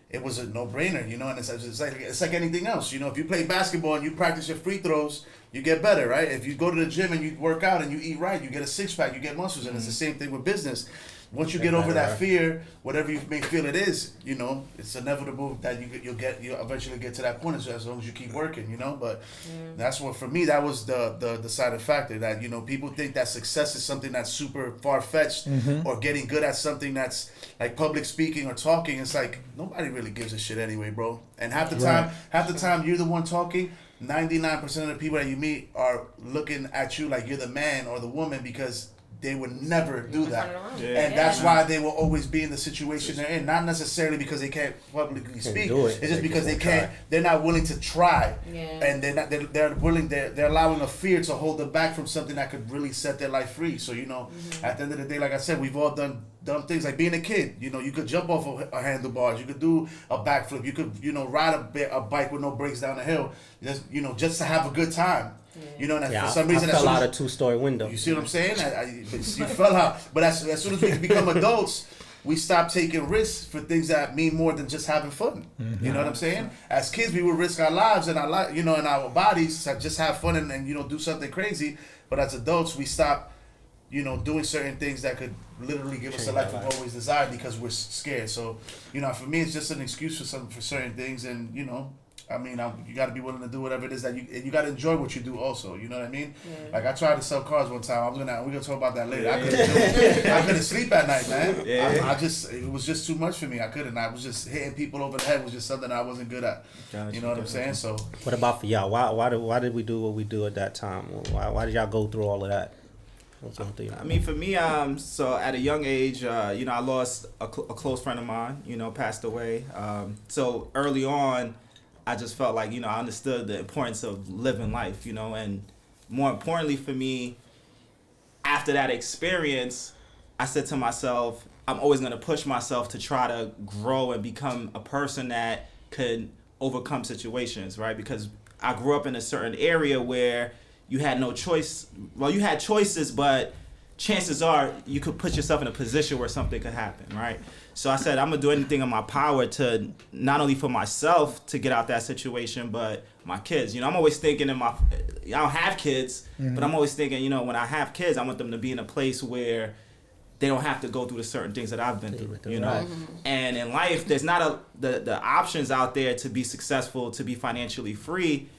it was a no-brainer. You know, and it's like anything else. You know, if you play basketball and you practice your free throws, you get better, right? If you go to the gym and you work out and you eat right, you get a six-pack, you get muscles, and it's the same thing with business. once you get over that fear, whatever you may feel it is, you know, it's inevitable that you'll eventually get to that point as long as you keep working, you know. But that's what, for me, that was the deciding factor, that, you know, people think that success is something that's super far-fetched or getting good at something that's like public speaking or talking. It's like, nobody really gives a shit anyway, bro. And half the time you're the one talking, 99% of the people that you meet are looking at you like you're the man or the woman, because they would never do that. And that's why they will always be in the situation they're in. Not necessarily because they can't publicly speak. It's just because they can't, they're not willing to try. And they're allowing a fear to hold them back from something that could really set their life free. So, you know, at the end of the day, like I said, we've all done dumb things, like being a kid. You know, you could jump off a handlebars, you could do a backflip, you could, you know, ride a bike with no brakes down a hill, just to have a good time. You know, and for some reason, I fell out a 2-story window. You see what I'm saying? You fell out. But as soon as we become adults, we stop taking risks for things that mean more than just having fun. You know what I'm saying? As kids, we would risk our lives and and our bodies to just have fun and you know, do something crazy. But as adults, we stop, you know, doing certain things that could literally give us a life we've always desired because we're scared. So, you know, for me, it's just an excuse for certain things, and you know, I mean, you got to be willing to do whatever it is that you got to enjoy what you do also. You know what I mean? Like, I tried to sell cars one time. We're gonna talk about that later. I couldn't sleep at night, man. It was just too much for me. I couldn't. I was just hitting people over the head. Was just something I wasn't good at. You know what I'm saying? So, what about for y'all? Why did we do what we do at that time? Why did y'all go through all of that? I mean, for me, so at a young age, you know, I lost a close friend of mine. You know, passed away. So early on, I just felt like, you know, I understood the importance of living life, you know, and more importantly for me, after that experience, I said to myself, I'm always going to push myself to try to grow and become a person that could overcome situations, right? Because I grew up in a certain area where you had no choice. Well, you had choices, but chances are you could put yourself in a position where something could happen, right? So I said, I'm going to do anything in my power to not only for myself to get out that situation, but my kids. You know, I'm always thinking I don't have kids, but I'm always thinking, you know, when I have kids, I want them to be in a place where they don't have to go through the certain things that I've been through, you know? And in life, there's not the options out there to be successful, to be financially free.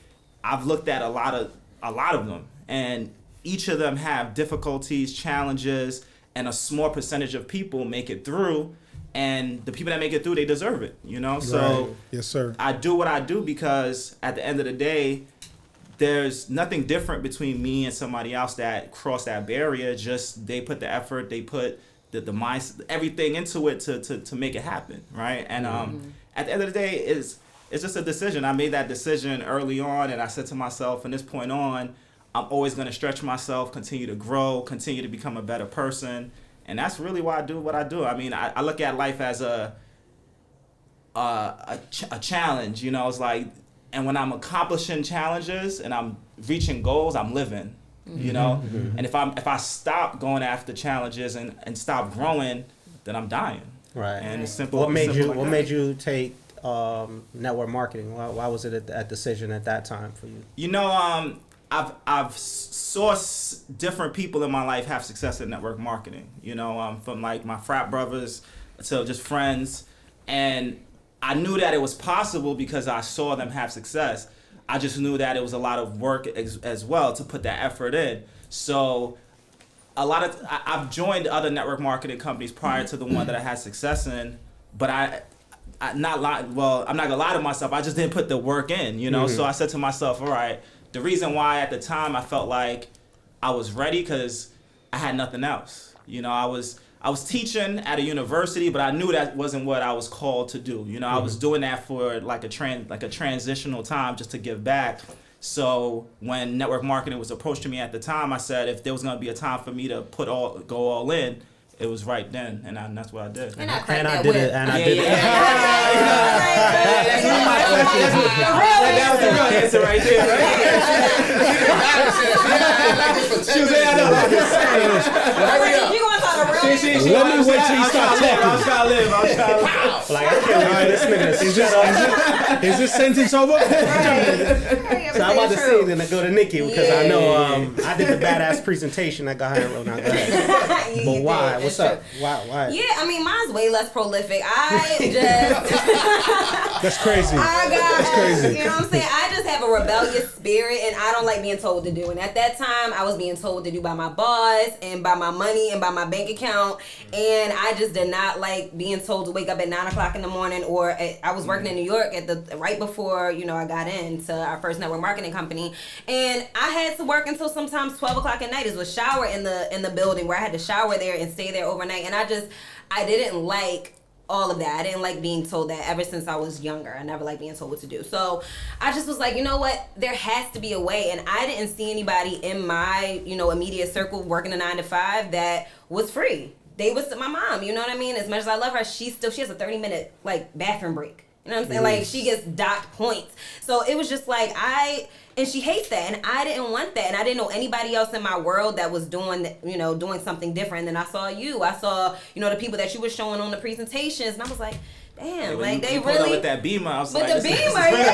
I've looked at a lot of them, and each of them have difficulties, challenges, and a small percentage of people make it through. And the people that make it through, they deserve it, you know? So yes, sir. I do what I do because at the end of the day, there's nothing different between me and somebody else that crossed that barrier. Just they put the effort, they put the mind, everything into it to make it happen, right? And at the end of the day, it's just a decision. I made that decision early on, and I said to myself, from this point on, I'm always going to stretch myself, continue to grow, continue to become a better person. And that's really why I do what I do. I mean, I look at life as a challenge, you know. It's like, and when I'm accomplishing challenges and I'm reaching goals, I'm living, you know. And if I stop going after challenges and stop growing, then I'm dying. Right. And it's simple. What made you take network marketing? Why was it a decision at that time for you? You know, I've saw different people in my life have success in network marketing, you know, from like my frat brothers to just friends. And I knew that it was possible because I saw them have success. I just knew that it was a lot of work as well to put that effort in. So I've joined other network marketing companies prior to the one that I had success in, but I'm not gonna lie to myself, I just didn't put the work in, you know. So I said to myself, all right, the reason why at the time I felt like I was ready because I had nothing else. You know, I was teaching at a university, but I knew that wasn't what I was called to do. You know, I was doing that for like a transitional time just to give back. So when network marketing was approached to me at the time, I said if there was going to be a time for me to go all in, it was right then, and that's what I did. And I did it. That was the real answer right there. Right? You going to talk a real Let me wait till you start talking. I'm trying to live. Like, I can't wait for this nigga to shut up. Is this sentence over? So I'm about to say then to go to Nikki because I know I did the badass presentation that got her wrote down. Go ahead. But why? What's up? Why? Yeah, I mean, mine's way less prolific. I just. That's crazy. That's crazy. You know what I'm saying? I just have a rebellious spirit, and I don't like being told to do. And at that time, I was being told to do by my boss and by my money and by my bank account, and I just did not like being told to wake up at 9 o'clock in the morning. Or I was working in New York at the right before I got into our first network marketing company, and I had to work until sometimes 12 o'clock at night. It was shower in the building where I had to shower there and stay there overnight, and I didn't like all of that. I didn't like being told that ever since I was younger. I never liked being told what to do. So I just was like, you know what? There has to be a way. And I didn't see anybody in my, immediate circle working a 9 to 5 that was free. They was my mom, you know what I mean? As much as I love her, she has a 30-minute bathroom break. You know what I'm saying? Like, she gets docked points. So it was just like, and she hates that, and I didn't want that, and I didn't know anybody else in my world that was doing something different. And then I saw you. I saw, the people that you were showing on the presentations, and I was like, damn, Yeah, they pulled really up with that Beamer. I was with like, the Beamer, yeah.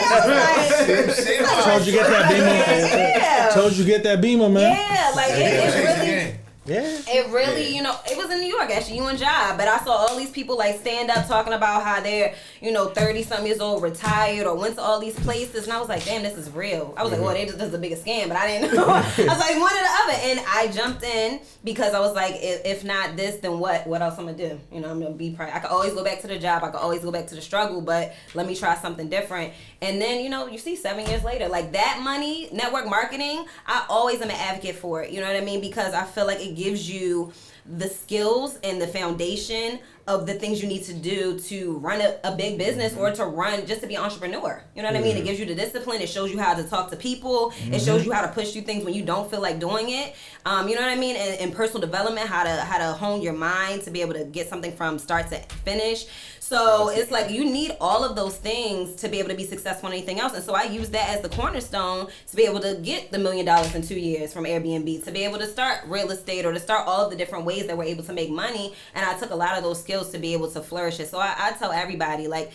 Told you get that Beamer. Yeah. Told you get that Beamer, man. Yeah, like it really. Yeah. It really, it was in New York actually, you and Job, but I saw all these people stand up talking about how they're, 30-some years old, retired, or went to all these places, and I was like, damn, this is real. I was like, well, this is the biggest scam, but I didn't know. I was like, one or the other, and I jumped in because I was like, if not this, then what else I'm gonna do? I'm gonna be I could always go back to the job, I could always go back to the struggle, but let me try something different. And then, you see 7 years later, like that money, network marketing, I always am an advocate for it, you know what I mean? Because I feel like it gives you the skills and the foundation of the things you need to do to run a big business or just to be an entrepreneur. You know what I mean? It gives you the discipline. It shows you how to talk to people. It shows you how to push through things when you don't feel like doing it. You know what I mean? And personal development, how to hone your mind to be able to get something from start to finish. So it's like you need all of those things to be able to be successful in anything else. And so I use that as the cornerstone to be able to get the $1 million in 2 years from Airbnb, to be able to start real estate or to start all of the different ways that we're able to make money. And I took a lot of those skills to be able to flourish it. So I tell everybody, like,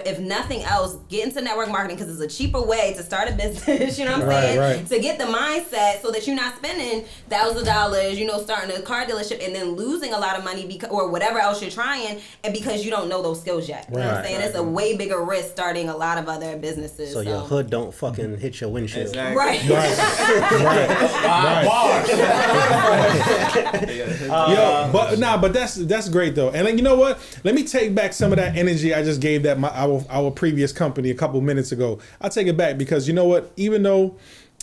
if nothing else, get into network marketing because it's a cheaper way to start a business, you know what I'm saying? Right. To get the mindset so that you're not spending thousands of dollars, starting a car dealership and then losing a lot of money or whatever else you're trying, and because you don't know those skills yet. You know what I'm saying? It's a way bigger risk starting a lot of other businesses. So your hood don't fucking hit your windshield. Exactly. Right. But that's great though. And you know what? Let me take back some of that energy I just gave our previous company a couple minutes ago. I'll take it back because you know what? Even though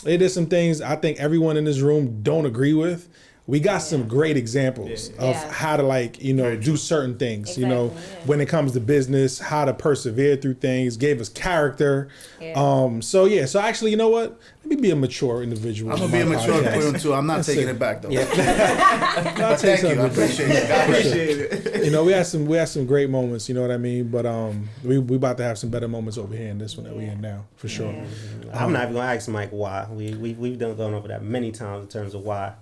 it is some things I think everyone in this room don't agree with, we got some great examples of how to do certain things, Exactly, when it comes to business, how to persevere through things, gave us character. So actually, you know what? Let me be a mature individual. I'm gonna be a mature person too. I'm not taking it back though. I'll But thank you. I appreciate it. I appreciate it. we had some great moments, you know what I mean? But we about to have some better moments over here in this one that we're in now, for sure. I'm not even gonna ask Mike why. We've gone over that many times in terms of why.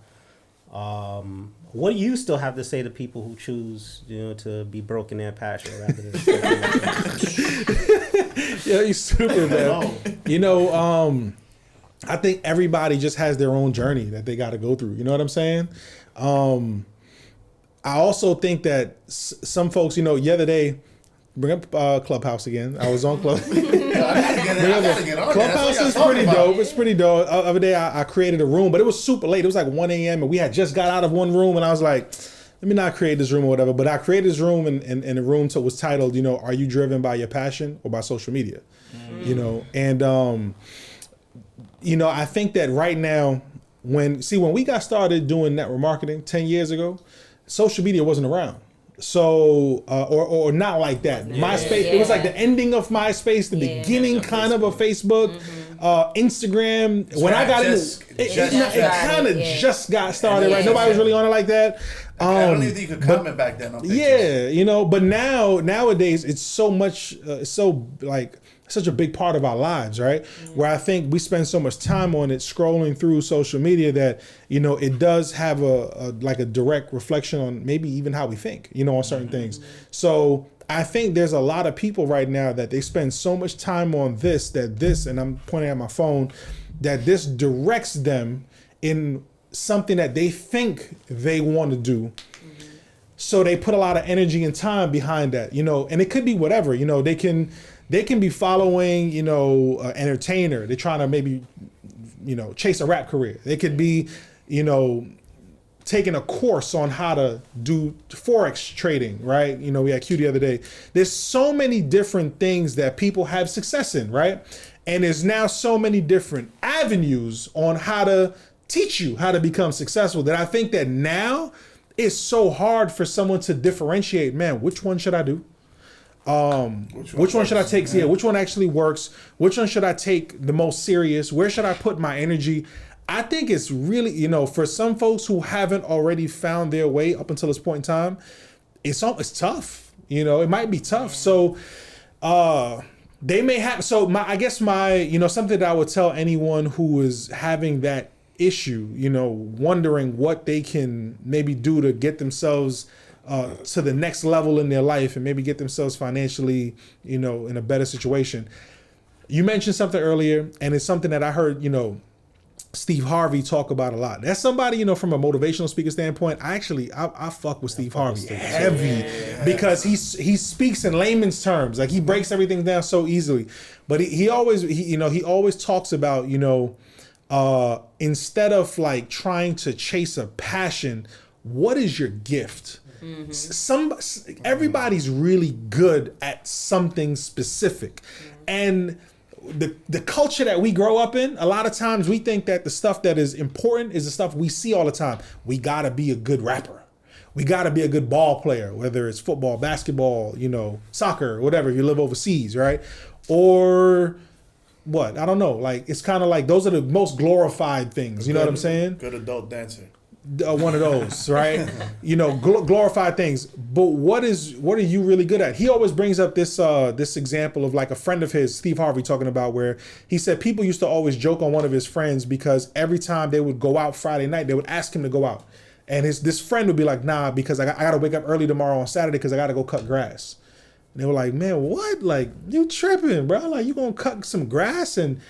What do you still have to say to people who choose, to be broke in their passion rather than Yeah, you stupid, man. I think everybody just has their own journey that they got to go through. You know what I'm saying? I also think that some folks, the other day, bring up Clubhouse again. I was on Clubhouse. Clubhouse is pretty dope. It's pretty dope. The other day I created a room, but it was super late. It was like 1 a.m. and we had just got out of one room, and I was like, let me not create this room or whatever. But I created this room, and the room was titled, are you driven by your passion or by social media? And I think that right now, when we got started doing network marketing 10 years ago, social media wasn't around. So, or not like that. MySpace, it was like the ending of MySpace, the beginning kind of Facebook, Instagram. When I got into it kind of just got started, right? Nobody was really on it like that. I don't even think you could comment back then on pictures. Yeah, but nowadays it's so much, such a big part of our lives, right? Where I think we spend so much time on it, scrolling through social media, that, you know, it does have a like a direct reflection on maybe even how we think, you know, on certain things. So I think there's a lot of people right now that they spend so much time on this, and I'm pointing at my phone, that this directs them in something that they think they want to do. So they put a lot of energy and time behind that, you know, and it could be whatever, you know, they can be following, you know, an entertainer. They're trying to maybe, you know, chase a rap career. They could be, you know, taking a course on how to do Forex trading, right? You know, we had Q the other day. There's so many different things that people have success in, right? And there's now so many different avenues on how to teach you how to become successful, that I think that now it's so hard for someone to differentiate, man, which one should I do? Which one should I take? Yeah, which one actually works? Which one should I take the most serious? Where should I put my energy? I think it's really, you know, for some folks who haven't already found their way up until this point in time, it's tough. You know, it might be tough. So they may have, I guess you know, something that I would tell anyone who is having that issue, you know, wondering what they can maybe do to get themselves to the next level in their life and maybe get themselves financially, you know, in a better situation. You mentioned something earlier, and it's something that I heard, you know, Steve Harvey talk about a lot. That's somebody, you know, from a motivational speaker standpoint, I fuck with Steve Harvey heavy because he speaks in layman's terms. Like, he breaks everything down so easily. But he always talks about, you know, instead of like trying to chase a passion, what is your gift? Everybody's really good at something specific. And the culture that we grow up in, a lot of times we think that the stuff that is important is the stuff we see all the time. We gotta be a good rapper. We gotta be a good ball player, whether it's football, basketball, you know, soccer, whatever, if you live overseas, right? Or what? I don't know. Like, it's kind of like those are the most glorified things. You know what I'm saying? Good adult dancer. One of those, right? You know, glorified things. But what are you really good at? He always brings up this example of like a friend of his, Steve Harvey, talking about where he said people used to always joke on one of his friends because every time they would go out Friday night, they would ask him to go out. And this friend would be like, nah, because I got to wake up early tomorrow on Saturday because I got to go cut grass. And they were like, man, what? Like, you tripping, bro? Like, you gonna cut some grass? And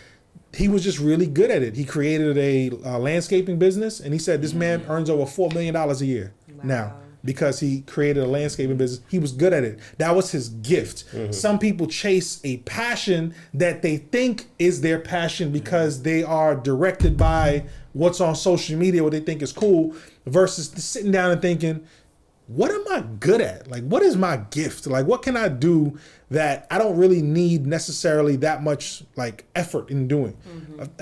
he was just really good at it. He created a landscaping business, and he said this man earns over $4 million a year now because he created a landscaping business. He was good at it. That was his gift. Some people chase a passion that they think is their passion because they are directed by what's on social media, what they think is cool, versus sitting down and thinking, what am I good at? Like, what is my gift? Like, what can I do that I don't really need necessarily that much like effort in doing?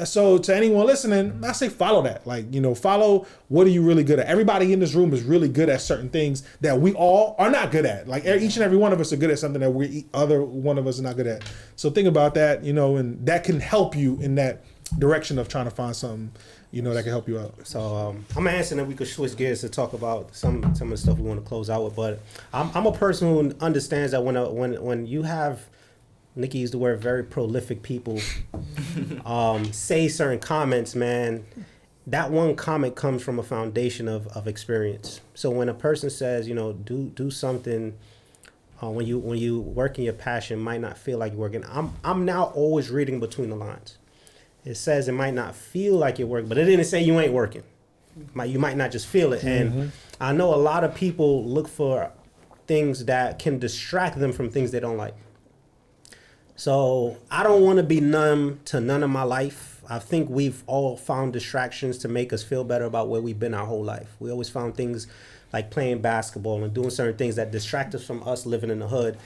So to anyone listening, I say follow that. Like, you know, follow what are you really good at? Everybody in this room is really good at certain things that we all are not good at. Like, each and every one of us are good at something that other one of us are not good at. So think about that, you know, and that can help you in that direction of trying to find something, you know, that can help you out. So I'm asking that we could switch gears to talk about some of the stuff we want to close out with. But I'm a person who understands that when you have, Nikki used the word, very prolific people say certain comments, man, that one comment comes from a foundation of experience. So when a person says, you know, do something, when you work in your passion, might not feel like you're working. I'm now always reading between the lines. It says it might not feel like you're working, but it didn't say you ain't working. You might not just feel it. And I know a lot of people look for things that can distract them from things they don't like. So I don't want to be numb to none of my life. I think we've all found distractions to make us feel better about where we've been our whole life. We always found things like playing basketball and doing certain things that distract us from us living in the hood.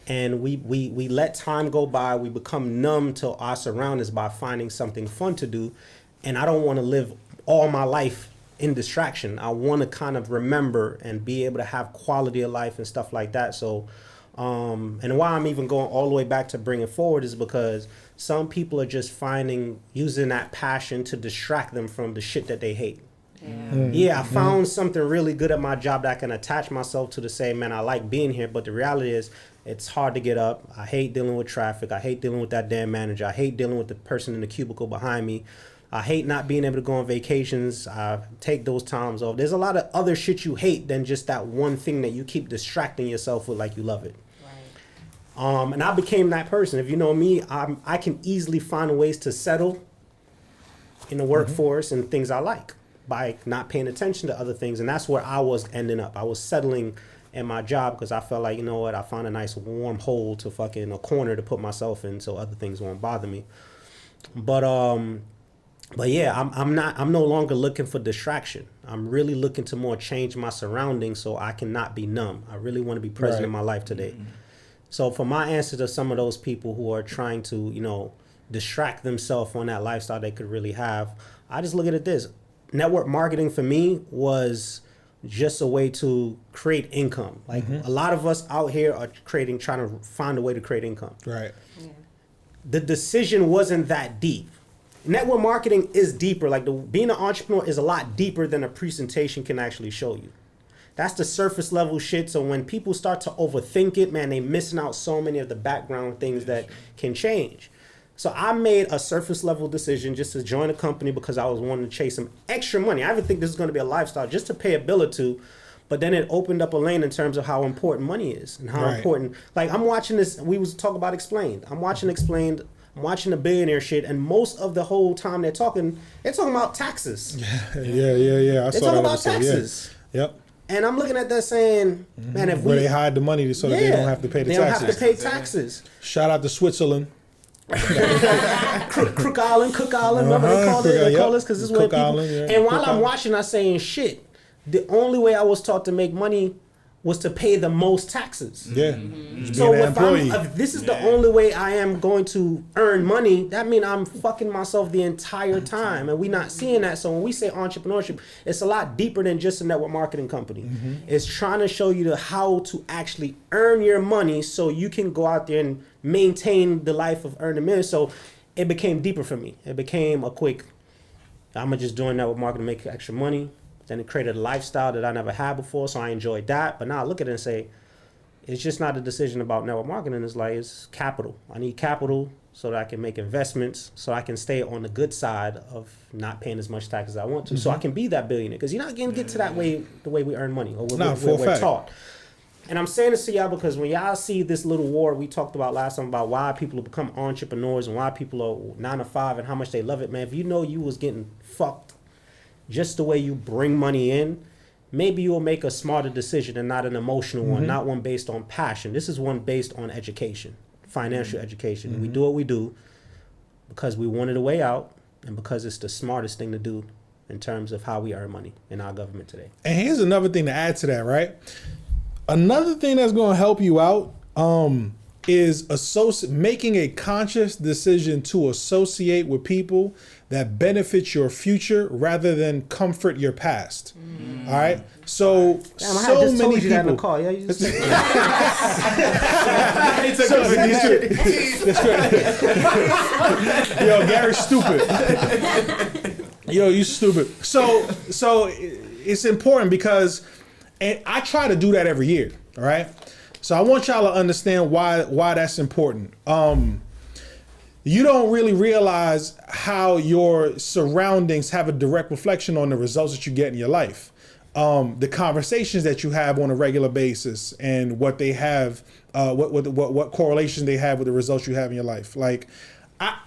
And we let time go by. We become numb to our surroundings by finding something fun to do. And I don't want to live all my life in distraction. I want to kind of remember and be able to have quality of life and stuff like that. So, and why I'm even going all the way back to bring it forward is because some people are just using that passion to distract them from the shit that they hate. Yeah, I found something really good at my job that I can attach myself to say, man, I like being here. But the reality is, it's hard to get up. I hate dealing with traffic. I hate dealing with that damn manager. I hate dealing with the person in the cubicle behind me. I hate not being able to go on vacations. I take those times off. There's a lot of other shit you hate than just that one thing that you keep distracting yourself with like you love it. And I became that person. If you know me, I can easily find ways to settle in the workforce and things I like by not paying attention to other things. And that's where I was ending up. I was settling in my job because I felt like, you know what, I found a nice warm hole to fucking a corner to put myself in so other things won't bother me. But yeah, I'm no longer looking for distraction. I'm really looking to more change my surroundings so I cannot be numb. I really want to be present in my life today. So for my answer to some of those people who are trying to, you know, distract themselves on that lifestyle they could really have, I just look at it this. Network marketing for me was just a way to create income. Like a lot of us out here are trying to find a way to create income. Right. The decision wasn't that deep. Network marketing is deeper. Like being an entrepreneur is a lot deeper than a presentation can actually show you. That's the surface level shit. So when people start to overthink it, man, they missing out so many of the background things that can change. So I made a surface level decision just to join a company because I was wanting to chase some extra money. I didn't think this was going to be a lifestyle just to pay a bill or two. But then it opened up a lane in terms of how important money is and how important. Like I'm watching this. We was talking about Explained. I'm watching Explained. I'm watching the billionaire shit, and most of the whole time they're talking about taxes. Yeah. They're talking about taxes. Yeah. Yep. And I'm looking at that saying, man, if where they hide the money so that they don't have to pay the taxes. They don't have to pay taxes. Shout out to Switzerland. Cook Island, remember they called it? They call this because this is where people. Island, and while I'm watching, I'm saying shit. The only way I was taught to make money was to pay the most taxes. Yeah. So if this is the only way I am going to earn money, that means I'm fucking myself the entire time, and we're not seeing that. So when we say entrepreneurship, it's a lot deeper than just a network marketing company. It's trying to show you how to actually earn your money so you can go out there and maintain the life of earning millions. So it became deeper for me. It became a quick, I'm just doing network marketing to make extra money. Then it created a lifestyle that I never had before, so I enjoyed that. But now I look at it and say, it's just not a decision about network marketing. It's like, it's capital. I need capital so that I can make investments, so I can stay on the good side of not paying as much tax as I want to, so I can be that billionaire. Because you're not going to get to that way, the way we earn money, or we're taught. And I'm saying this to y'all because when y'all see this little war we talked about last time about why people become entrepreneurs and why people are 9 to 5 and how much they love it, man, if you know you was getting fucked just the way you bring money in, maybe you'll make a smarter decision and not an emotional one, not one based on passion. This is one based on education, financial education. We do what we do because we wanted a way out and because it's the smartest thing to do in terms of how we earn money in our government today. And here's another thing to add to that, right? Another thing that's going to help you out is making a conscious decision to associate with people that benefit your future rather than comfort your past. All right, so Damn, I so many people. That in the car. Yeah, Yo, Gary's stupid. Yo, you stupid. So it's important because, and I try to do that every year. All right. So I want y'all to understand why that's important. You don't really realize how your surroundings have a direct reflection on the results that you get in your life. The conversations that you have on a regular basis and what they have, what correlation they have with the results you have in your life. Like, I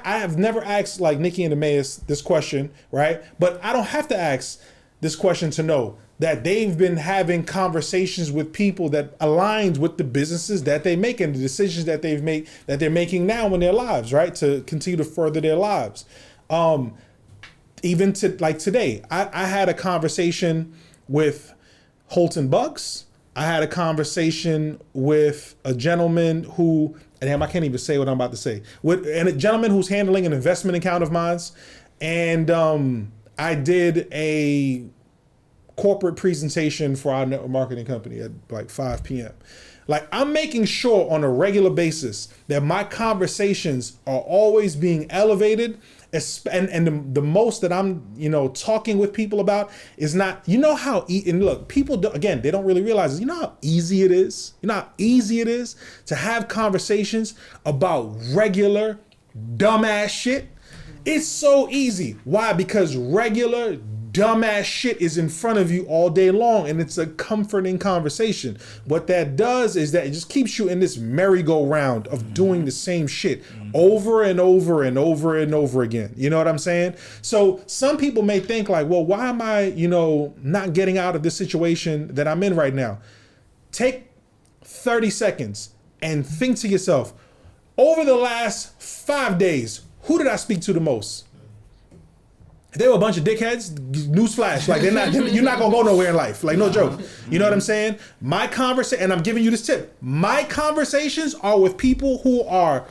have never asked like Nikki and Emmaus this question, right? But I don't have to ask this question to know that they've been having conversations with people that aligns with the businesses that they make and the decisions that they're making now in their lives, right? To continue to further their lives. Even to like today, I had a conversation with Holton Bucks. I had a conversation with a gentleman who, and I can't even say what I'm about to say, and a gentleman who's handling an investment account of mine. And I did a corporate presentation for our network marketing company at like 5 p.m. Like, I'm making sure on a regular basis that my conversations are always being elevated And the most that I'm, talking with people about is not, how, and look, people, again, they don't really realize, how easy it is? You know how easy it is to have conversations about regular, dumbass shit? It's so easy. Why? Because regular, dumbass shit is in front of you all day long, and it's a comforting conversation. What that does is that it just keeps you in this merry-go-round of doing the same shit over and over and over and over again. You know what I'm saying? So some people may think like, well, why am I, not getting out of this situation that I'm in right now? Take 30 seconds and think to yourself, over the last 5 days, who did I speak to the most? They were a bunch of dickheads. Newsflash, like you're not gonna go nowhere in life. Like no joke. You know what I'm saying? My conversation, and I'm giving you this tip. My conversations are with people who are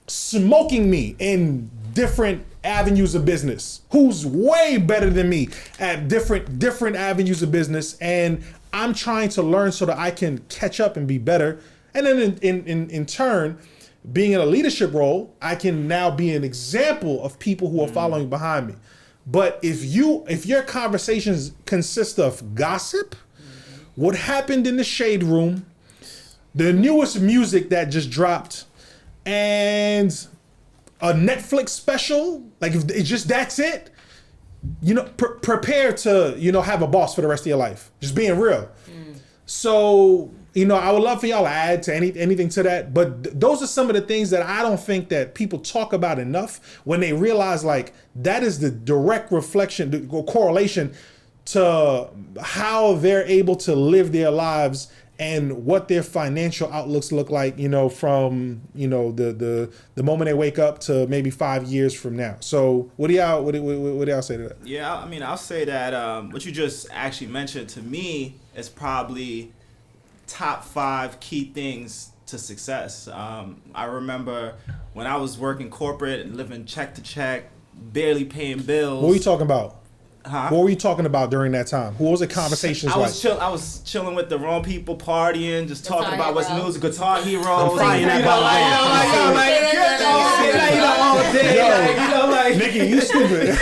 smoking me in different avenues of business. Who's way better than me at different avenues of business, and I'm trying to learn so that I can catch up and be better. And then in turn, being in a leadership role, I can now be an example of people who are following behind me. But if your conversations consist of gossip, what happened in the shade room, the newest music that just dropped, and a Netflix special, like if it's just that's it, prepare to have a boss for the rest of your life. Just being real. So I would love for y'all to add to anything to that, but those are some of the things that I don't think that people talk about enough when they realize like that is the direct reflection, the correlation to how they're able to live their lives and what their financial outlooks look like, from the moment they wake up to maybe 5 years from now. So what do y'all say to that? Yeah, I mean, I'll say that what you just actually mentioned to me is probably top 5 key things to success. I remember when I was working corporate and living check to check, barely paying bills. What were you talking about? Huh? What were you talking about during that time? What was the conversations I like? was chilling with the wrong people, partying, just talking about what's Hero. news, Guitar Hero. I'm flying that Nikki, you stupid.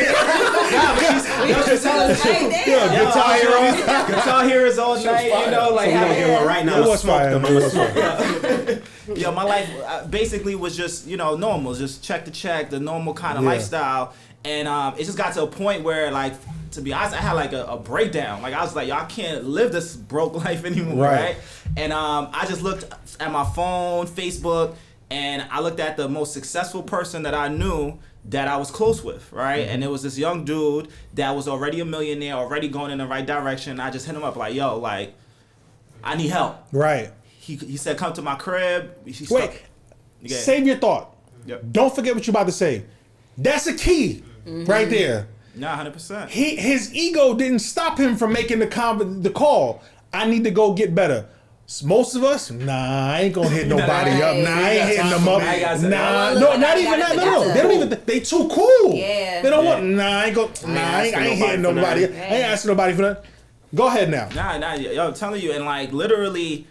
Guitar Heroes all night, like I'm gonna get one right now. It was fire. Yo, my life basically was just, normal, just check to check, the normal kind of lifestyle. And it just got to a point where, like, to be honest, I had like a breakdown. Like, I was like, yo, I can't live this broke life anymore, right? And I just looked at my phone, Facebook, and I looked at the most successful person that I knew that I was close with, right? And it was this young dude that was already a millionaire, already going in the right direction. I just hit him up like, yo, like, I need help. Right. He said, come to my crib. Wait, save your thought. Yep. Don't forget what you're about to say. That's a key right there. Nah, 100%. His ego didn't stop him from making the call. I need to go get better. Most of us, I ain't gonna hit nobody up. I ain't hitting them up. Not even that. No. They don't even. They too cool. Yeah. They don't want. I ain't hitting nobody. I ain't asking nobody for that. Go ahead now. Yo, I'm telling you, and like literally,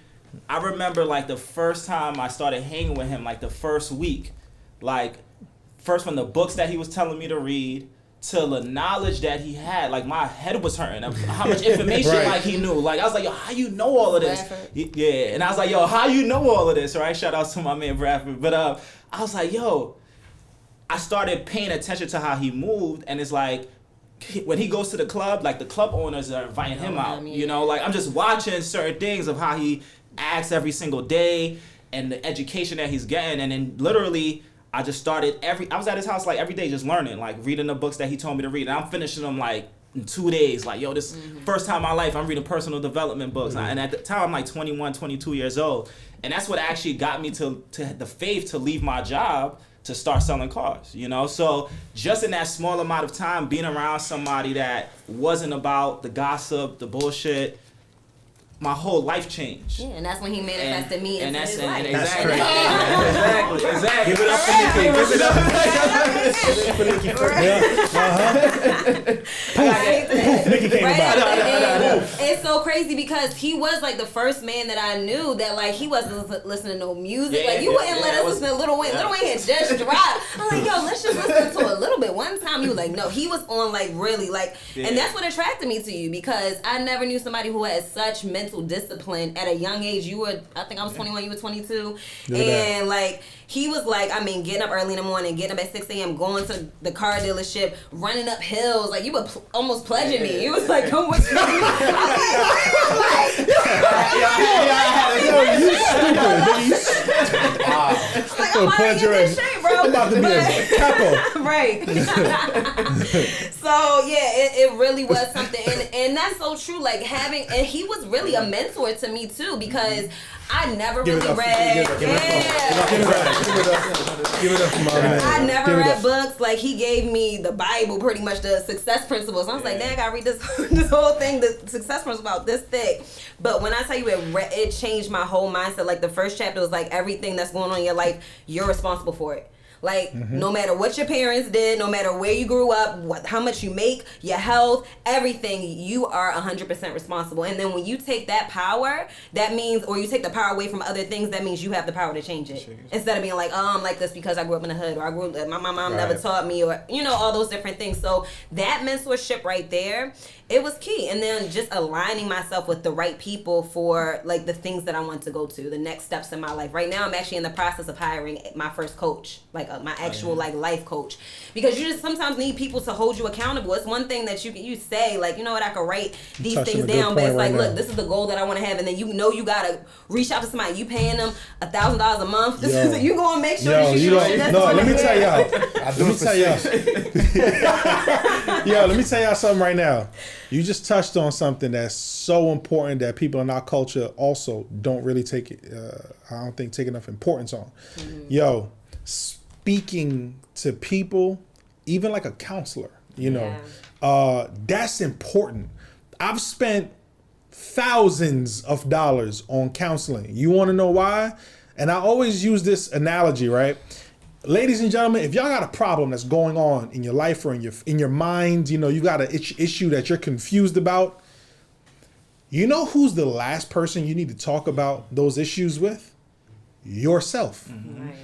I remember like the first time I started hanging with him, like the first week, like first from the books that he was telling me to read to the knowledge that he had, like my head was hurting. How much information like he knew. Like I was like, yo, how you know all of this? Yeah, and I was like, yo, how you know all of this? Right? Shout out to my man Bradford. But I was like, yo, I started paying attention to how he moved, and it's like when he goes to the club, like the club owners are inviting him out. Like I'm just watching certain things of how he acts every single day and the education that he's getting, and then literally I just started I was at his house like every day just learning, like reading the books that he told me to read, and I'm finishing them like in 2 days. Like, yo, this first time in my life I'm reading personal development books. And at the time I'm like 21, 22 years old. And that's what actually got me to the faith to leave my job to start selling cars, So just in that small amount of time being around somebody that wasn't about the gossip, the bullshit, my whole life changed. Yeah, and that's when he manifested me into his life. Exactly. Exactly. Give it up for Nikki. Give it up for Nikki. Nikki came about. It's so crazy crazy because he was like the first man that I knew that like he wasn't listening to no music. Yeah, like you wouldn't let us listen to Lil Wayne. Lil Wayne had just dropped. I'm like, yo, let's just listen to a little bit. One time you were like, no, he was on like really like, and that's what attracted me to you because I never knew somebody who had such mental discipline at a young age. You were, I think I was 21, you were 22, and like. He was like, I mean, getting up early in the morning, getting up at 6 a.m., going to the car dealership, running up hills. Like, you were almost pledging me. You was like, come with me. I was like, I'm about to get this shape, bro. I'm about to be a capo. Right. So, yeah, it really was something. And that's so true. Like, and he was really a mentor to me, too, because I never really read. Give it up for my man. I never read books. Like he gave me the Bible, pretty much the success principles. I was like, dang, I gotta read this whole thing. The success principles about this thick. But when I tell you it changed my whole mindset. Like the first chapter was like everything that's going on in your life, you're responsible for it. Like, no matter what your parents did, no matter where you grew up, how much you make, your health, everything, you are 100% responsible. And then when you take that power, that means, or you take the power away from other things, that means you have the power to change it. Instead of being like, oh, I'm like this because I grew up in the hood, or my mom never taught me, or, all those different things. So that mentorship right there, it was key. And then just aligning myself with the right people for, like, the things that I want to go to, the next steps in my life. Right now, I'm actually in the process of hiring my first coach, like, my actual like life coach, because you just sometimes need people to hold you accountable. It's one thing that you say like, you know what, I could write these things down, but it's like, look, this is the goal that I want to have, and then you gotta reach out to somebody. You paying them $1,000 a month. You gonna make sure that you let me tell y'all. Let me tell y'all something right now. You just touched on something that's so important that people in our culture also don't really take enough importance on. Speaking to people, even like a counselor, that's important. I've spent thousands of dollars on counseling. You want to know why? And I always use this analogy, right? Ladies and gentlemen, if y'all got a problem that's going on in your life or in your mind, you got an issue that you're confused about, you know who's the last person you need to talk about those issues with? Yourself. Mm-hmm. Right.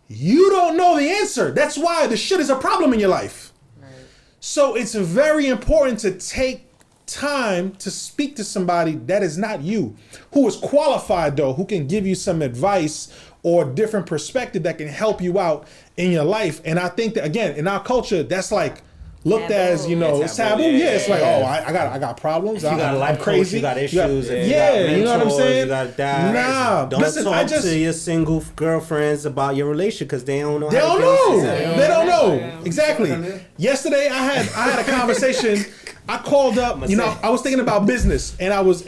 You don't know the answer. That's why the shit is a problem in your life. Right. So it's very important to take time to speak to somebody that is not you, who is qualified though, who can give you some advice or different perspective that can help you out in your life. And I think that, again, in our culture, that's like looked as, it's taboo. It's like, oh, I got problems. You got a life crazy. You got issues. You know what I'm saying? You got dads. Nah, don't talk to your single girlfriends about your relationship because they don't know. They don't know. Exactly. Yesterday, I had a conversation. I called up. I was thinking about business, and I was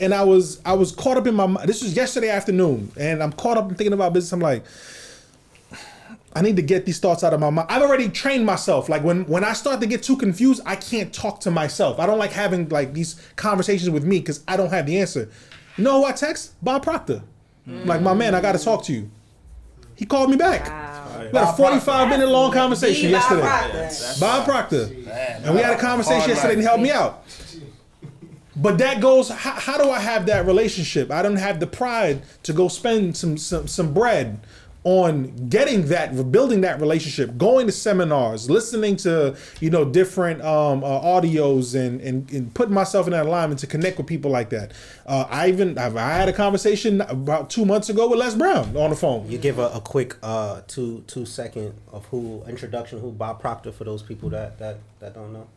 caught up in my mind. This was yesterday afternoon, and I'm caught up in thinking about business. I'm like, I need to get these thoughts out of my mind. I've already trained myself. Like when I start to get too confused, I can't talk to myself. I don't like having like these conversations with me because I don't have the answer. You know who I text? Bob Proctor. Like, my man, I got to talk to you. He called me back. Wow. We had a 45-minute long conversation yesterday. Bob Proctor. And we had a conversation yesterday and he helped me out. But that goes, how do I have that relationship? I don't have the pride to go spend some bread on building that relationship, going to seminars, listening to, different audios and putting myself in that alignment to connect with people like that. I had a conversation about 2 months ago with Les Brown on the phone. You give a quick 2-second of introduction who Bob Proctor for those people that don't know.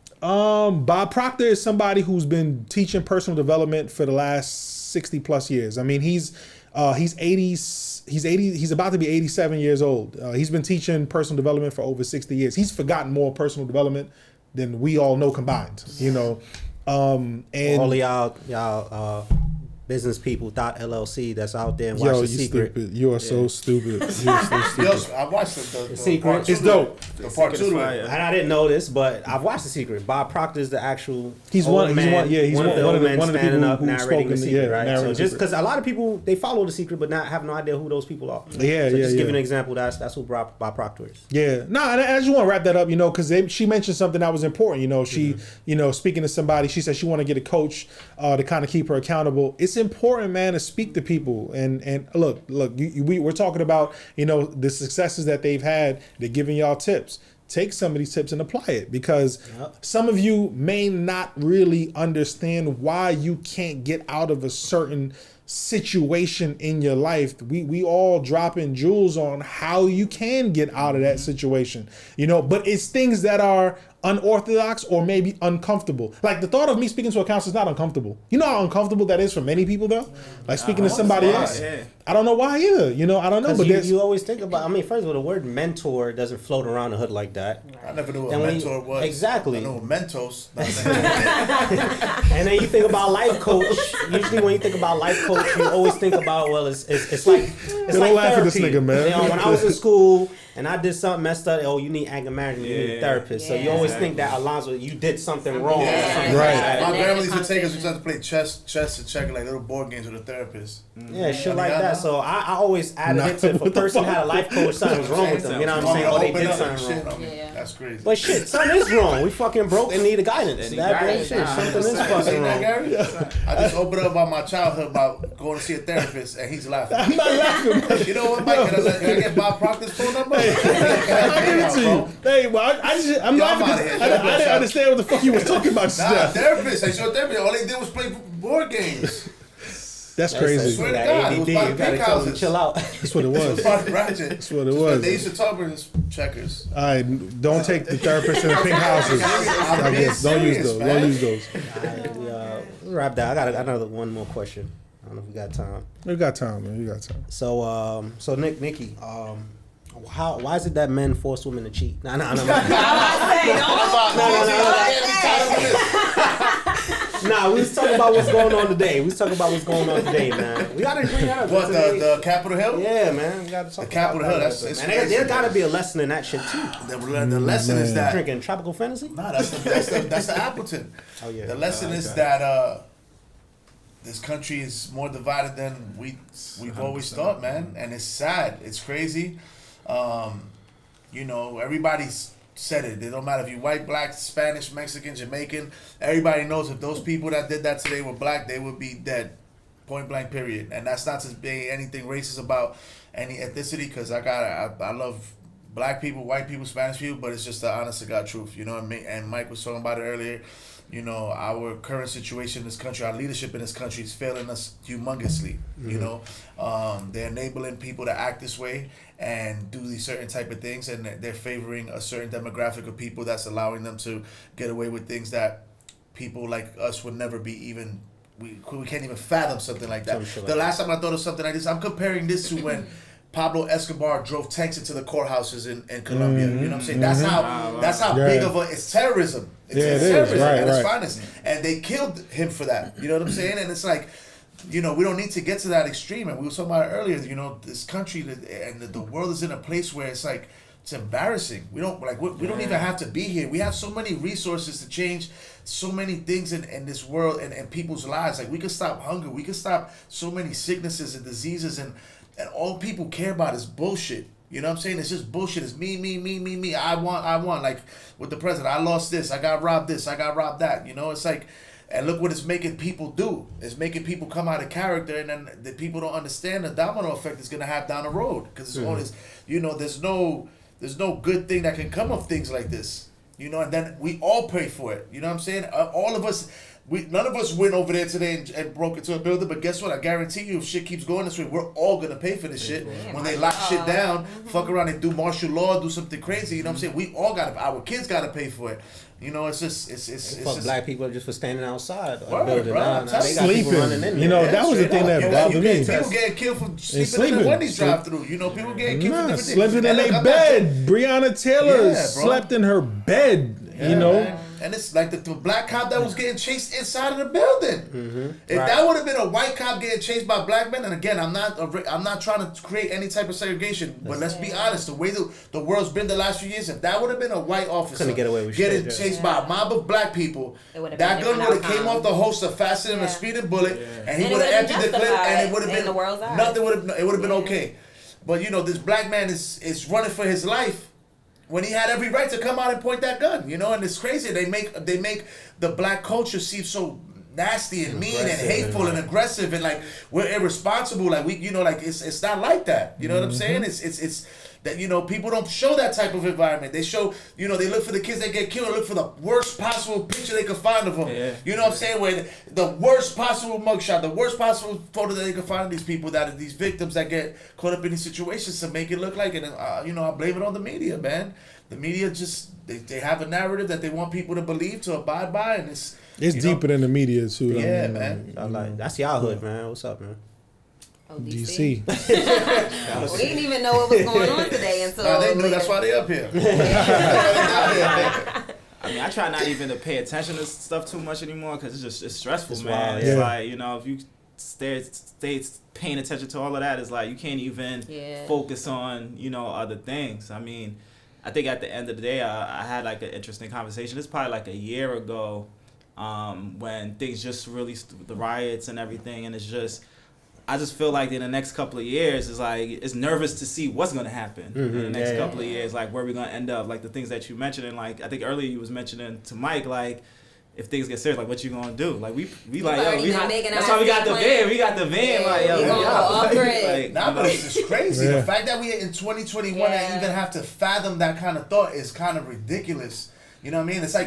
Bob Proctor is somebody who's been teaching personal development for the last 60 plus years. I mean, he's 80. He's about to be 87 years old. He's been teaching personal development for over 60 years. He's forgotten more personal development than we all know combined. And all y'all businesspeople.llc that's out there and watch Yo, The you Secret. stupid. You are so stupid. You're so stupid. Yo, I watched the Secret. part two It's to it. dope. The part two to fire. it. And I didn't know this, but I've watched The Secret. Bob Proctor is the actual He's old one. He's man, one. Yeah, he's one of the old men people standing up who narrating spoke The in the Secret, yeah, right? narrating So The just Secret. because a lot of people they follow The Secret, but not have no idea who those people are. Yeah, so yeah, just yeah. give an example. That's who Bob Proctor is. Yeah, no, and I just want to wrap that up, you know, because she mentioned something that was important. You know, she, you know, speaking to somebody, she said she want to get a coach to kind of keep her accountable. It's important, man, to speak to people and look, we're talking about, you know, the successes that they've had. They're giving y'all tips. Take some of these tips and apply it, because some of you may not really understand why you can't get out of a certain situation in your life. We all dropping jewels on how you can get out of that situation, you know, but it's things that are unorthodox or maybe uncomfortable. Like the thought of me speaking to a counselor is not uncomfortable. You know how uncomfortable that is for many people though? Like speaking to somebody else. Yeah. I don't know why either. You know, I don't know. But Because you always think about, I mean, first of all, the word mentor doesn't float around the hood like that. I never knew what And a when mentor you- was. exactly. I know what Mentos. And then you think about life coach. Usually, when you think about life coach, you always think about, well, it's like Don't laugh at this therapy. nigga, man. You know, when I was in school and I did something messed up, oh, you need anger management, you need a Yeah. therapist. So you Yeah. always think that Alonzo, you did something wrong. Yeah. Or something Right. like that. My Yeah. grandma used to take us. We used to have to play chess and check like little board games with a therapist. Yeah, shit like Yeah, that. no. So I always added Nah, it to if a what the person fuck? had a life coach, something was wrong with them. You know what I'm saying? Or they did something wrong. Yeah. That's crazy. But shit, something is wrong. We fucking broke and need a guidance. Need That guidance. shit, Nah, something is 100%. fucking See that, wrong. Gary? I just opened up about my childhood about going to see a therapist, and he's laughing. I'm not laughing, man. You know what, Mike? Can I get Bob Proctor's phone number? I'll give it to you. Hey, well, I'm Yo, laughing I'm outta because here. I didn't understand what the fuck you was talking about just Nah, now. therapist. I saw a therapist. All they did was play board games. That's crazy. Swear to That God, it was ADD, by the you gotta pink tell them houses. chill out. That's what it It was. was probably ratchet. That's what it was. They used to talk about checkers. All right, don't take the therapist in the pink houses. I guess don't use those. Don't use those. Alright, we wrap that. I got another one more question. I don't know if we got time. We got time, man. We got time. So, Nikki, why is it that men force women to cheat? No. I was saying, Nah, we was talking about what's going on today. Man. We gotta bring that up. What, Today. the Capitol Hill? Yeah, man. We gotta talk Capitol about Hill, that. that's- Man, it's there crazy. gotta be a lesson in that shit too. The lesson is that. Drinking tropical fantasy. Nah, that's the Appleton. Oh yeah. The lesson is that this country is more divided than we've always thought, man, and it's sad. It's crazy. You know, everybody's said it. It don't matter if you're white, black, Spanish, Mexican, Jamaican. Everybody knows if those people that did that today were black, they would be dead. Point blank, period. And that's not to be anything racist about any ethnicity, because I love black people, white people, Spanish people, but it's just the honest to God truth. You know what I mean? And Mike was talking about it earlier. You know, our current situation in this country, our leadership in this country is failing us humongously. You know, they're enabling people to act this way and do these certain type of things, and they're favoring a certain demographic of people that's allowing them to get away with things that people like us would never be even. We can't even fathom something like that. The last time I thought of something like this, I'm comparing this to when Pablo Escobar drove tanks into the courthouses in Colombia. You know what I'm saying? That's how big of it's terrorism. It's terrorism at its finest. And they killed him for that. You know what I'm saying? And it's like, you know, we don't need to get to that extreme. And we were talking about it earlier, you know, this country and the world is in a place where it's like, it's embarrassing. We don't even have to be here. We have so many resources to change so many things in this world and people's lives. Like, we could stop hunger. We could stop so many sicknesses and diseases, and all people care about is bullshit. You know what I'm saying? It's just bullshit. It's me. I want. Like with the president, I lost this. I got robbed this. I got robbed that. You know, it's like, and look what it's making people do. It's making people come out of character, and then the people don't understand the domino effect it's gonna have down the road, because it's all this. You know, there's no good thing that can come of things like this. You know, and then we all pay for it. You know what I'm saying? All of us. None of us went over there today and broke into a building, but guess what? I guarantee you, if shit keeps going this way, we're all gonna pay for this shit. When they lock shit down, fuck around and do martial law, do something crazy. You know what I'm saying? We all our kids gotta pay for it. You know, it's just Fuck black people just for standing outside of the Word, building. bro. Nah, they got people running in Sleeping. there. You know, that was the thing that bothered me. People getting killed for sleeping in the Wendy's drive-through. You know, people getting killed for different things. Sleeping in And look, their I'm not bed. Breonna Taylor Yeah, bro. slept in her bed. You know, man. And it's like the black cop that was getting chased inside of the building. If that would have been a white cop getting chased by black men, and again, I'm not trying to create any type of segregation, but let's be honest, the way the world's been the last few years, if that would have been a white officer Couldn't get away with getting shit, chased by a mob of black people, It would've that been a gun would have different came off outcome. the holster faster than a speeding bullet, and he And it would have would've been emptied the clip, and it would justified have in the world's been eyes. nothing would have been okay. But you know, this black man is running for his life when he had every right to come out and point that gun, you know, and it's crazy. They make the black culture seem so nasty and mean and hateful and aggressive and like we're irresponsible. Like we, you know, like it's not like that. You know what I'm saying? It's that, you know, people don't show that type of environment. They show, you know, they look for the kids that get killed, look for the worst possible picture they could find of them. Yeah. You know what I'm saying? Where the worst possible mugshot, the worst possible photo that they can find of these people, that are these victims that get caught up in these situations to make it look like it. And, you know, I blame it on the media, man. The media just, they have a narrative that they want people to believe, to abide by, and it's deeper than the media too. Yeah, I mean, man. I like that's y'all hood, man. What's up, man? Oh, DC. We didn't even know what was going on today until Nah, they knew, later. that's why they up here. I mean, I try not even to pay attention to stuff too much anymore because it's stressful, It's man. wild, It's yeah. like, you know, if you stay paying attention to all of that, it's like you can't even focus on, you know, other things. I mean, I think at the end of the day, I had like an interesting conversation. It's probably like a year ago when things just really, the riots and everything, and it's just, I just feel like in the next couple of years, it's like, it's nervous to see what's going to happen in the next couple of years, like where we're going to end up, like the things that you mentioned. And like, I think earlier you was mentioning to Mike, like, if things get serious, like what you gonna do? Like we like, yo, already been making that's our why we got the plan. van. We got the van. Yeah, Like, yo, we gonna go off grid. Nah, but it's just crazy. Yeah. The fact that we in 2021 and even have to fathom that kind of thought is kind of ridiculous. You know what I mean? It's like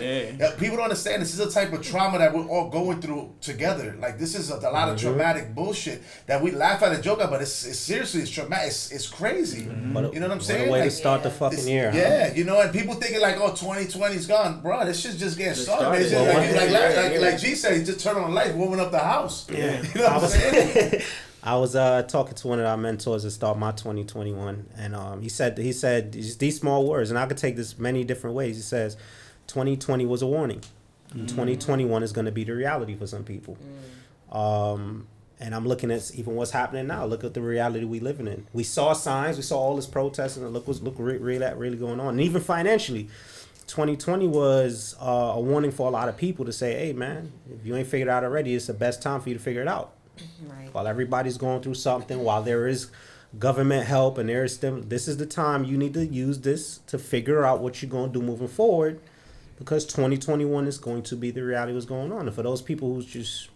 people don't understand. This is a type of trauma that we're all going through together. Like this is a lot of traumatic bullshit that we laugh at and joke at, but it's seriously, it's traumatic. It's crazy. You know what I'm saying? What a way Like, to start the fucking this- year. Huh? Yeah, you know, and people thinking like, oh, 2020's gone, bro. This shit's just getting started. started. It's just Well, like G said, he just turned on the light, warming up the house. Yeah. You know what I'm saying? I was talking to one of our mentors to start my 2021, and he said these small words, and I could take this many different ways. He says, 2020 was a warning. 2021 is going to be the reality for some people. And I'm looking at even what's happening now. Look at the reality we living in. We saw signs. We saw all this protesting. And look really going on. And even financially, 2020 was a warning for a lot of people to say, hey, man, if you ain't figured it out already, it's the best time for you to figure it out. Right. While everybody's going through something, while there is government help and there is this is the time you need to use this to figure out what you're going to do moving forward, because 2021 is going to be the reality of what's going on. And for those people who's just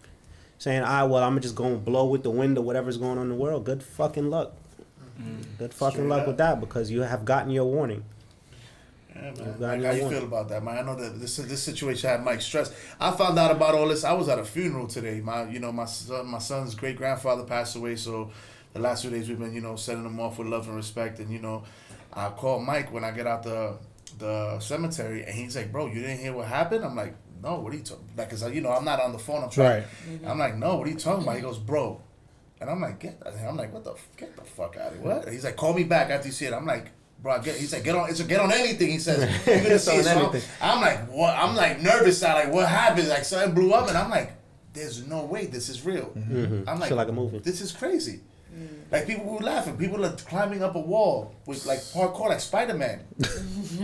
saying, I'm just going to blow with the wind or whatever's going on in the world, good fucking luck. Good fucking luck with that, because you have gotten your warning. Yeah, man. Mike, how you feel about that, man? I know that this situation had Mike stressed. I found out about all this. I was at a funeral today. My son's great grandfather passed away, so the last 2 days we've been, sending him off with love and respect. And I called Mike when I get out the cemetery, and he's like, "Bro, you didn't hear what happened?" I'm like, "No, what are you talking?" Like, cause I'm not on the phone. I'm trying. Right. I'm like, "No, what are you talking about?" He goes, "Bro," and I'm like, "Get the fuck out of here!" What? And he's like, "Call me back after you see it." I'm like, "Bro, he's like, get on anything." He says, "You're gonna see it." So I'm like, "What?" I'm like nervous. I like, "What happened?" Like something blew up, and I'm like, "There's no way this is real." I'm like, Feel like a movie. This is crazy. Like people were laughing. People are climbing up a wall with like parkour, like Spider-Man.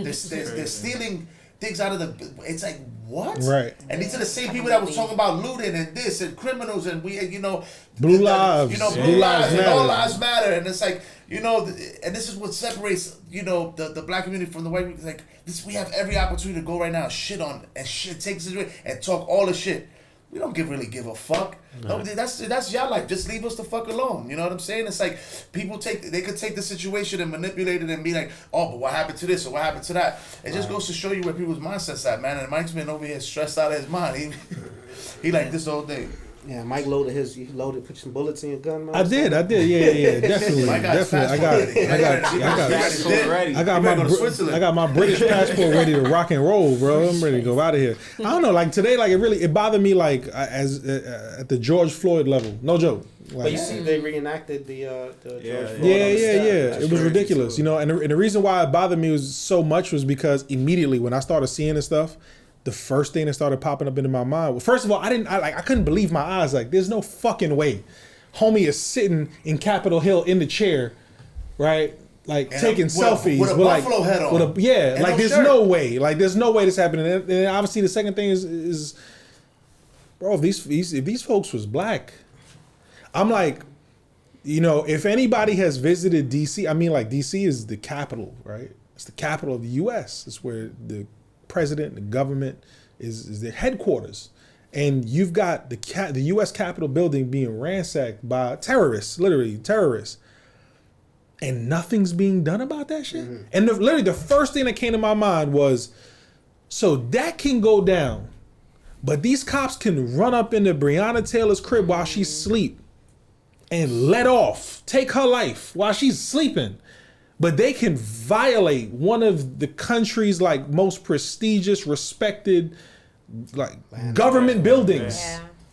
they're stealing things out of the. It's like what? Right. And these are the same people that was talking about looting and this and criminals and we, Blue lives. blue lives and all matter. lives matter. And it's like, and this is what separates, the black community from the white community. Like this, we have every opportunity to go right now and shit on and shit takes it and talk all the shit. We don't really give a fuck. No, that's your life. Just leave us the fuck alone. You know what I'm saying? It's like people they could take the situation and manipulate it and be like, oh, but what happened to this or what happened to that? It just goes to show you where people's mindsets at, man. And Mike's been over here stressed out of his mind. He like this whole day. Yeah, Mike put some bullets in your gun, man. I did, yeah, definitely, My guy's definitely. I got my British passport ready to rock and roll, bro. I'm ready to go out of here. I don't know, like today, like it bothered me, like as at the George Floyd level. No joke. Like, But you see, they reenacted the George Floyd. Yeah. It was ridiculous, And the reason why it bothered me was so much was because immediately when I started seeing this stuff, the first thing that started popping up into my mind. Well, first of all, I couldn't believe my eyes. Like, there's no fucking way, homie is sitting in Capitol Hill in the chair, right? Like And taking selfies with a buffalo head on. And like no there's shirt. no way. Like there's no way this happening. And obviously the second thing is bro, if these folks was black, I'm like, you know, if anybody has visited DC, I mean, like DC is the capital, right? It's the capital of the U.S. It's where the president, the government is their headquarters, and you've got the U.S. Capitol building being ransacked by terrorists, literally terrorists, and nothing's being done about that shit. Mm-hmm. And literally the first thing that came to my mind was, so that can go down, but these cops can run up into Breonna Taylor's crib while she's asleep and let off, take her life while she's sleeping. But they can violate one of the country's like most prestigious, respected, like government buildings,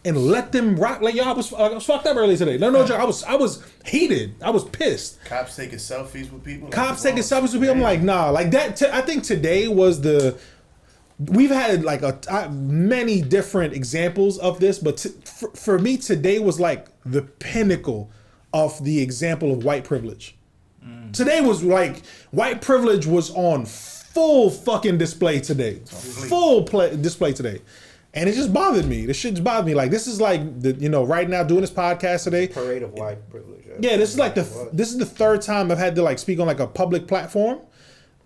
and let them rock. Like I was fucked up earlier today. No joke. I was heated. I was pissed. Cops taking selfies with people. Cops taking selfies with people. I'm like, nah. Like that. I think today was the. We've had like many different examples of this, but for me today was like the pinnacle of the example of white privilege. Today was like white privilege was on full fucking display today, display today, and it just bothered me. This shit just bothered me. Like this is like right now doing this podcast today. Parade of white privilege. Yeah, this is like this is the third time I've had to like speak on like a public platform,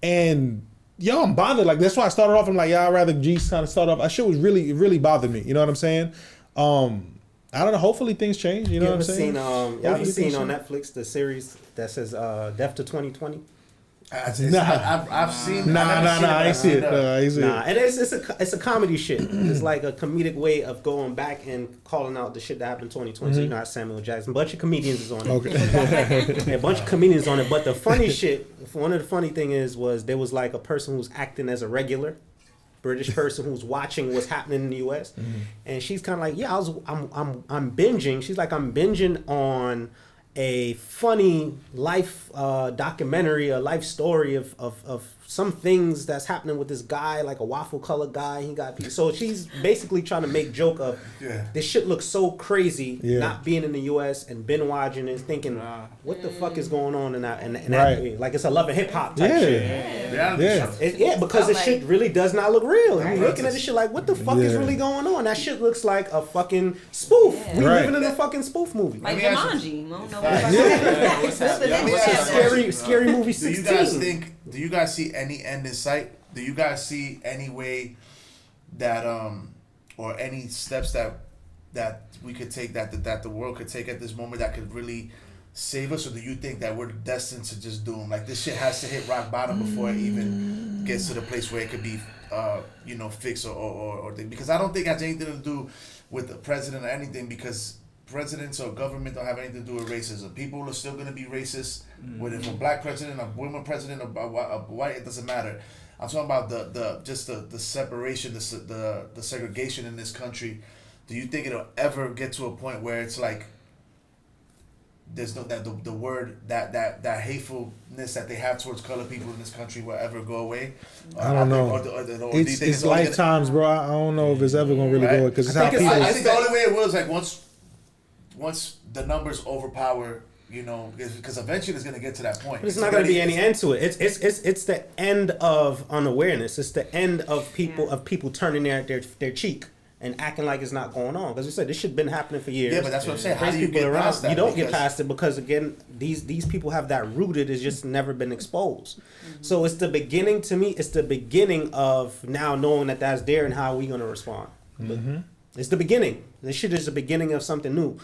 and I'm bothered. Like that's why I started off. I'm like, I'd rather G kind of start off. That shit was really bothered me. You know what I'm saying? I don't know. Hopefully things change. You know what I'm saying? You ever seen on Netflix the series that says Death to 2020? I've seen. I ain't see it. And it's a comedy shit. It's like a comedic way of going back and calling out the shit that happened in 2020. So you know, Samuel Jackson, a bunch of comedians is on it. Okay. A bunch of comedians on it. But the funny shit, one of the funny thing was there was like a person who was acting as a regular British person who's watching what's happening in the U.S. And she's kind of like, I'm binging. She's like, I'm binging on a funny life documentary, a life story of some things that's happening with this guy, like a waffle colored guy. So she's basically trying to make joke of this shit looks so crazy not being in the U.S. and binge watching and thinking, what the fuck is going on in that? And that, like it's a Love and Hip Hop type shit. Because this shit really does not look real. You're looking at this shit like, what the fuck is really going on? That shit looks like a fucking spoof. We living in a fucking spoof movie. Like Jumanji. Scary movie 16. Do you guys see any end in sight? Do you guys see any way that or any steps that we could take that the world could take at this moment that could really save us, or do you think that we're destined to just doom? Like this shit has to hit rock bottom before it even gets to the place where it could be fixed or because I don't think it has anything to do with the president or anything, because presidents or government don't have anything to do with racism. People are still going to be racist, whether it's a black president, a woman president, a white, it doesn't matter. I'm talking about the separation, the segregation in this country. Do you think it'll ever get to a point where it's like there's no that the word that hatefulness that they have towards colored people in this country will ever go away? I don't know. It's lifetimes, bro. I don't know if it's ever gonna really go, because it's how people. I think the only way it will is like once the numbers overpower, because eventually it's going to get to that point. But it's not going to be any end to it. It's the end of unawareness. It's the end of people turning their cheek and acting like it's not going on. Because we said this shit been happening for years. Yeah, but that's what I'm saying. How do you get past that? You don't get past it because again, these people have that rooted. It's just never been exposed. So it's the beginning to me. It's the beginning of now knowing that that's there and how we going to respond. It's the beginning. This shit is the beginning of something new.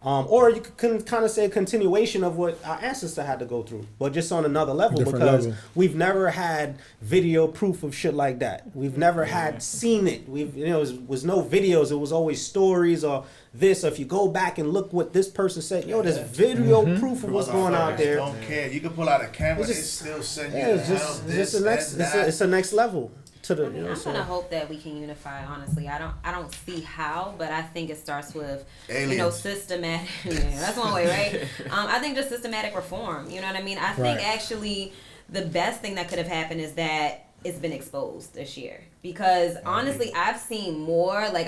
Or you can kind of say a continuation of what our ancestor had to go through, but just on another level, because we've never had video proof of shit like that. We've never had seen it. It was no videos. It was always stories or this. Or if you go back and look what this person said, there's video proof of what's going on out there. Don't care. You can pull out a camera. It's still send you. It's the next level. I'm gonna hope that we can unify. Honestly, I don't see how, but I think it starts with systematic. That's one way, right? I think just systematic reform. You know what I mean? I think actually the best thing that could have happened is that it's been exposed this year. Because honestly, I've seen more. Like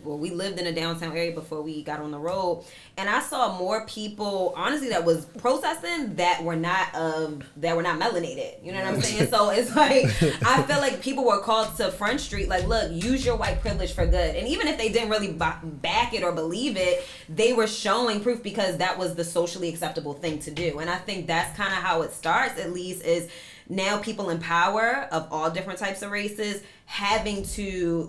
we lived in a downtown area before we got on the road, and I saw more people, honestly, that was protesting that were not melanated. You know what I'm saying? So it's like I feel like people were called to Front Street, like, look, use your white privilege for good. And even if they didn't really back it or believe it, they were showing proof because that was the socially acceptable thing to do. And I think that's kind of how it starts. At least is. Now people in power of all different types of races having to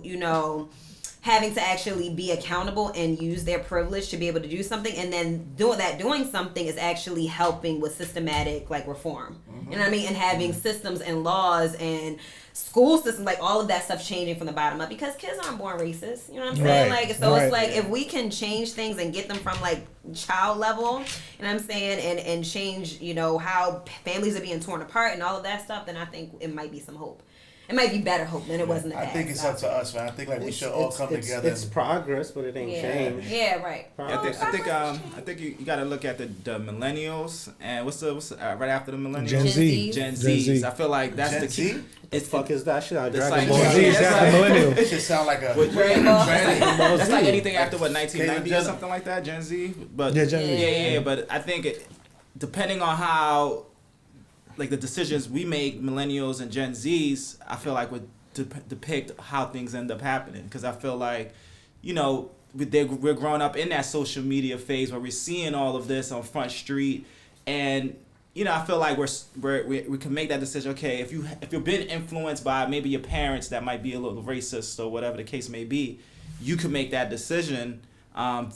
actually be accountable and use their privilege to be able to do something, and then doing something is actually helping with systematic like reform. You know what I mean? And having systems and laws and school system, like all of that stuff changing from the bottom up, because kids aren't born racist. You know what I'm saying? Right, Like, so right. it's like if we can change things and get them from like child level, you know what I'm saying, and change, how families are being torn apart and all of that stuff, then I think it might be some hope. It might be better hope than it was in the past. I think it's up to us, man. I think like we should all come together. It's progress, but it ain't change. Yeah, right. I think you got to look at the millennials and what's right after the millennials? Gen Z. Gen Gen Zs. Z. I feel like that's Gen the key. Z? It's Fuck is that shit? It's Dragon like- Ball Gen Z. Z is after millennial. It should sound like a It's like anything after 1990 or something like that, Gen Z. But Yeah, Gen Z. yeah. But I think depending on how, like the decisions we make, millennials and Gen Zs, I feel like would depict how things end up happening. Because I feel like, we're growing up in that social media phase where we're seeing all of this on Front Street, and I feel like we can make that decision. Okay, if you've been influenced by maybe your parents that might be a little racist or whatever the case may be, you can make that decision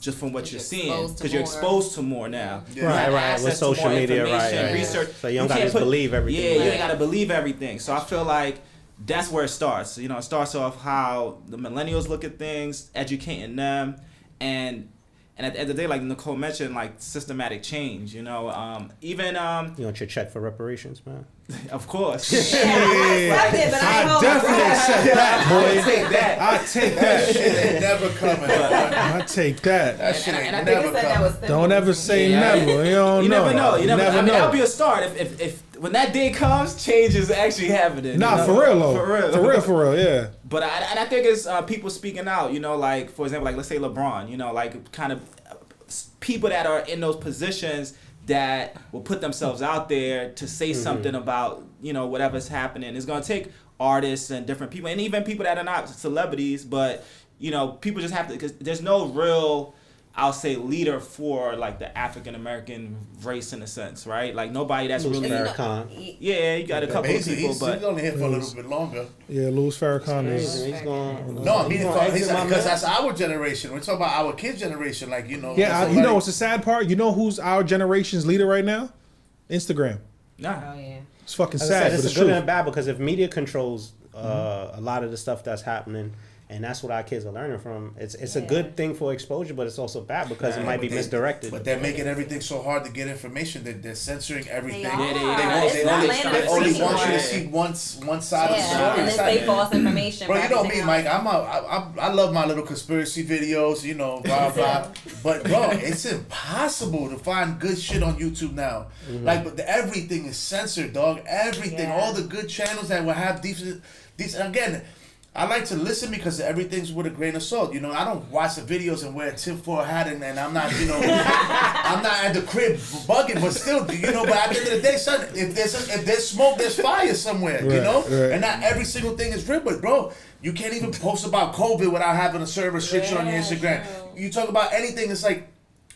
just from what you're seeing, because you're exposed to more now. Yeah. You have Right, access with to social more media, information, right. research. So you don't gotta can't just believe everything. Yeah, you Right. ain't gotta believe everything. So I feel like that's where it starts. It starts off how the millennials look at things, educating them, and at the end of the day, like Nicole mentioned, like systematic change. Even You want your check for reparations, man? of course. I definitely accept that, boy. Take that. I take that. Shit ain't never coming. boy. I take that. That shit ain't And I think never coming. Don't ever say Yeah. never. You don't You know. never know. You never. I mean, know. that'll be a start. If when that day comes, change is actually happening. Nah, for real though. For real, yeah. But I think it's people speaking out. Like for example, like let's say LeBron. Like kind of people that are in those positions that will put themselves out there to say something about whatever's happening. It's gonna take artists and different people, and even people that are not celebrities, but people just have to, because there's no real, I'll say, leader for like the African American race in a sense, right? Like nobody that's Louis really. Farrakhan. Yeah, you got a couple of Amazing. people, He's but only here for a little bit longer. Yeah, Louis Farrakhan is. He's going. No, I mean, gonna exit my because man? that's our generation. We're talking about our kids' generation. Like, Yeah, that's you know like- what's the sad part? You know who's our generation's leader right now? Instagram. nah. Oh yeah. It's fucking As I sad, said, but it's it's a good true. and a bad, because if media controls a lot of the stuff that's happening, and that's what our kids are learning from, it's a good thing for exposure, but it's also bad because it might be But misdirected. But they're making everything so hard to get information that they're censoring everything. They are. They It's only, not they only letting want you to us see see one side of the Yeah, story. and then It's say like- false information. Bro, for you know everything me, else. Mike. I love my little conspiracy videos, blah blah. But bro, it's impossible to find good shit on YouTube now. Like, but everything is censored, dog. Everything, Yeah. all the good channels that will have decent. Again, I like to listen because everything's with a grain of salt. I don't watch the videos and wear a tinfoil hat and I'm not, I'm not at the crib bugging, but still, but at the end of the day, son, if there's smoke, there's fire somewhere, Right. And not every single thing is real, but bro, you can't even post about COVID without having a certain restriction on your Yeah, Instagram. true. You talk about anything, it's like,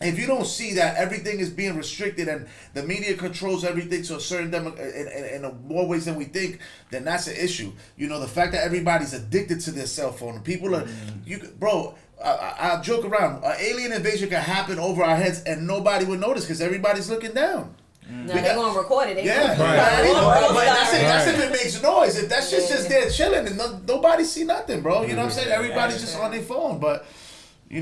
if you don't see that everything is being restricted and the media controls everything to a certain in more ways than we think, then that's an issue. The fact that everybody's addicted to their cell phone. People are, I joke around. An alien invasion can happen over our heads and nobody would notice because everybody's looking down. No, they're gonna record it. Yeah, Right. but that's if it makes noise. If that shit's just there chilling and nobody see nothing, bro. You know what I'm saying? Everybody's just on their phone, but. I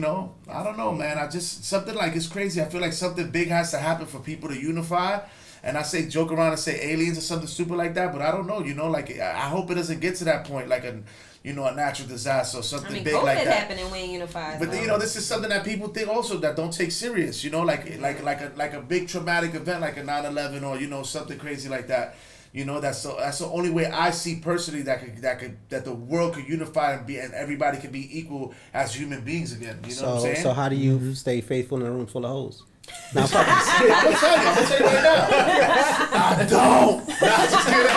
don't know, man. Something like it's crazy. I feel like something big has to happen for people to unify. And I say joke around and say aliens or something stupid like that, but I don't know. I hope it doesn't get to that point, like a natural disaster or something big COVID like that. happened and we ain't unified. But this is something that people think also that don't take serious. Like a big traumatic event like a 9/11 or something crazy like that. You know, that's the only way I see personally that the world could unify and everybody can be equal as human beings again. You know what I'm saying? So how do you stay faithful in a room full of hoes? No, I'm I'm gonna tell you right now. I don't. Nah, just kidding.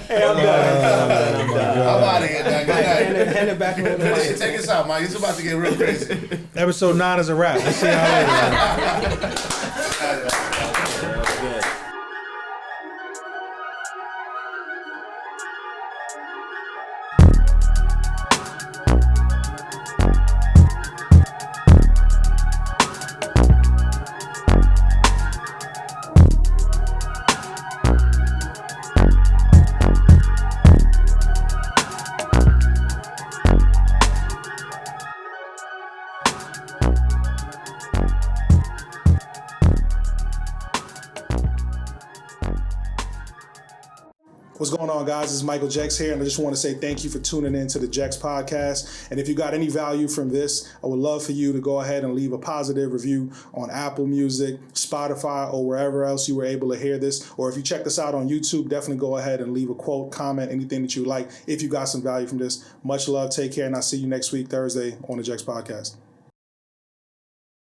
Hey, I'm done. I'm out of here, man. Good night. Hand it back over to Finish Mike. it. Take us out, man. It's about to get real crazy. Episode 9 is a wrap. We'll see y'all later. What's going on, guys? This is Michael Jex here, and I just want to say thank you for tuning in to the Jex Podcast. And if you got any value from this, I would love for you to go ahead and leave a positive review on Apple Music, Spotify, or wherever else you were able to hear this. Or if you check this out on YouTube, definitely go ahead and leave a quote, comment, anything that you like if you got some value from this. Much love, take care, and I'll see you next week, Thursday, on the Jex Podcast.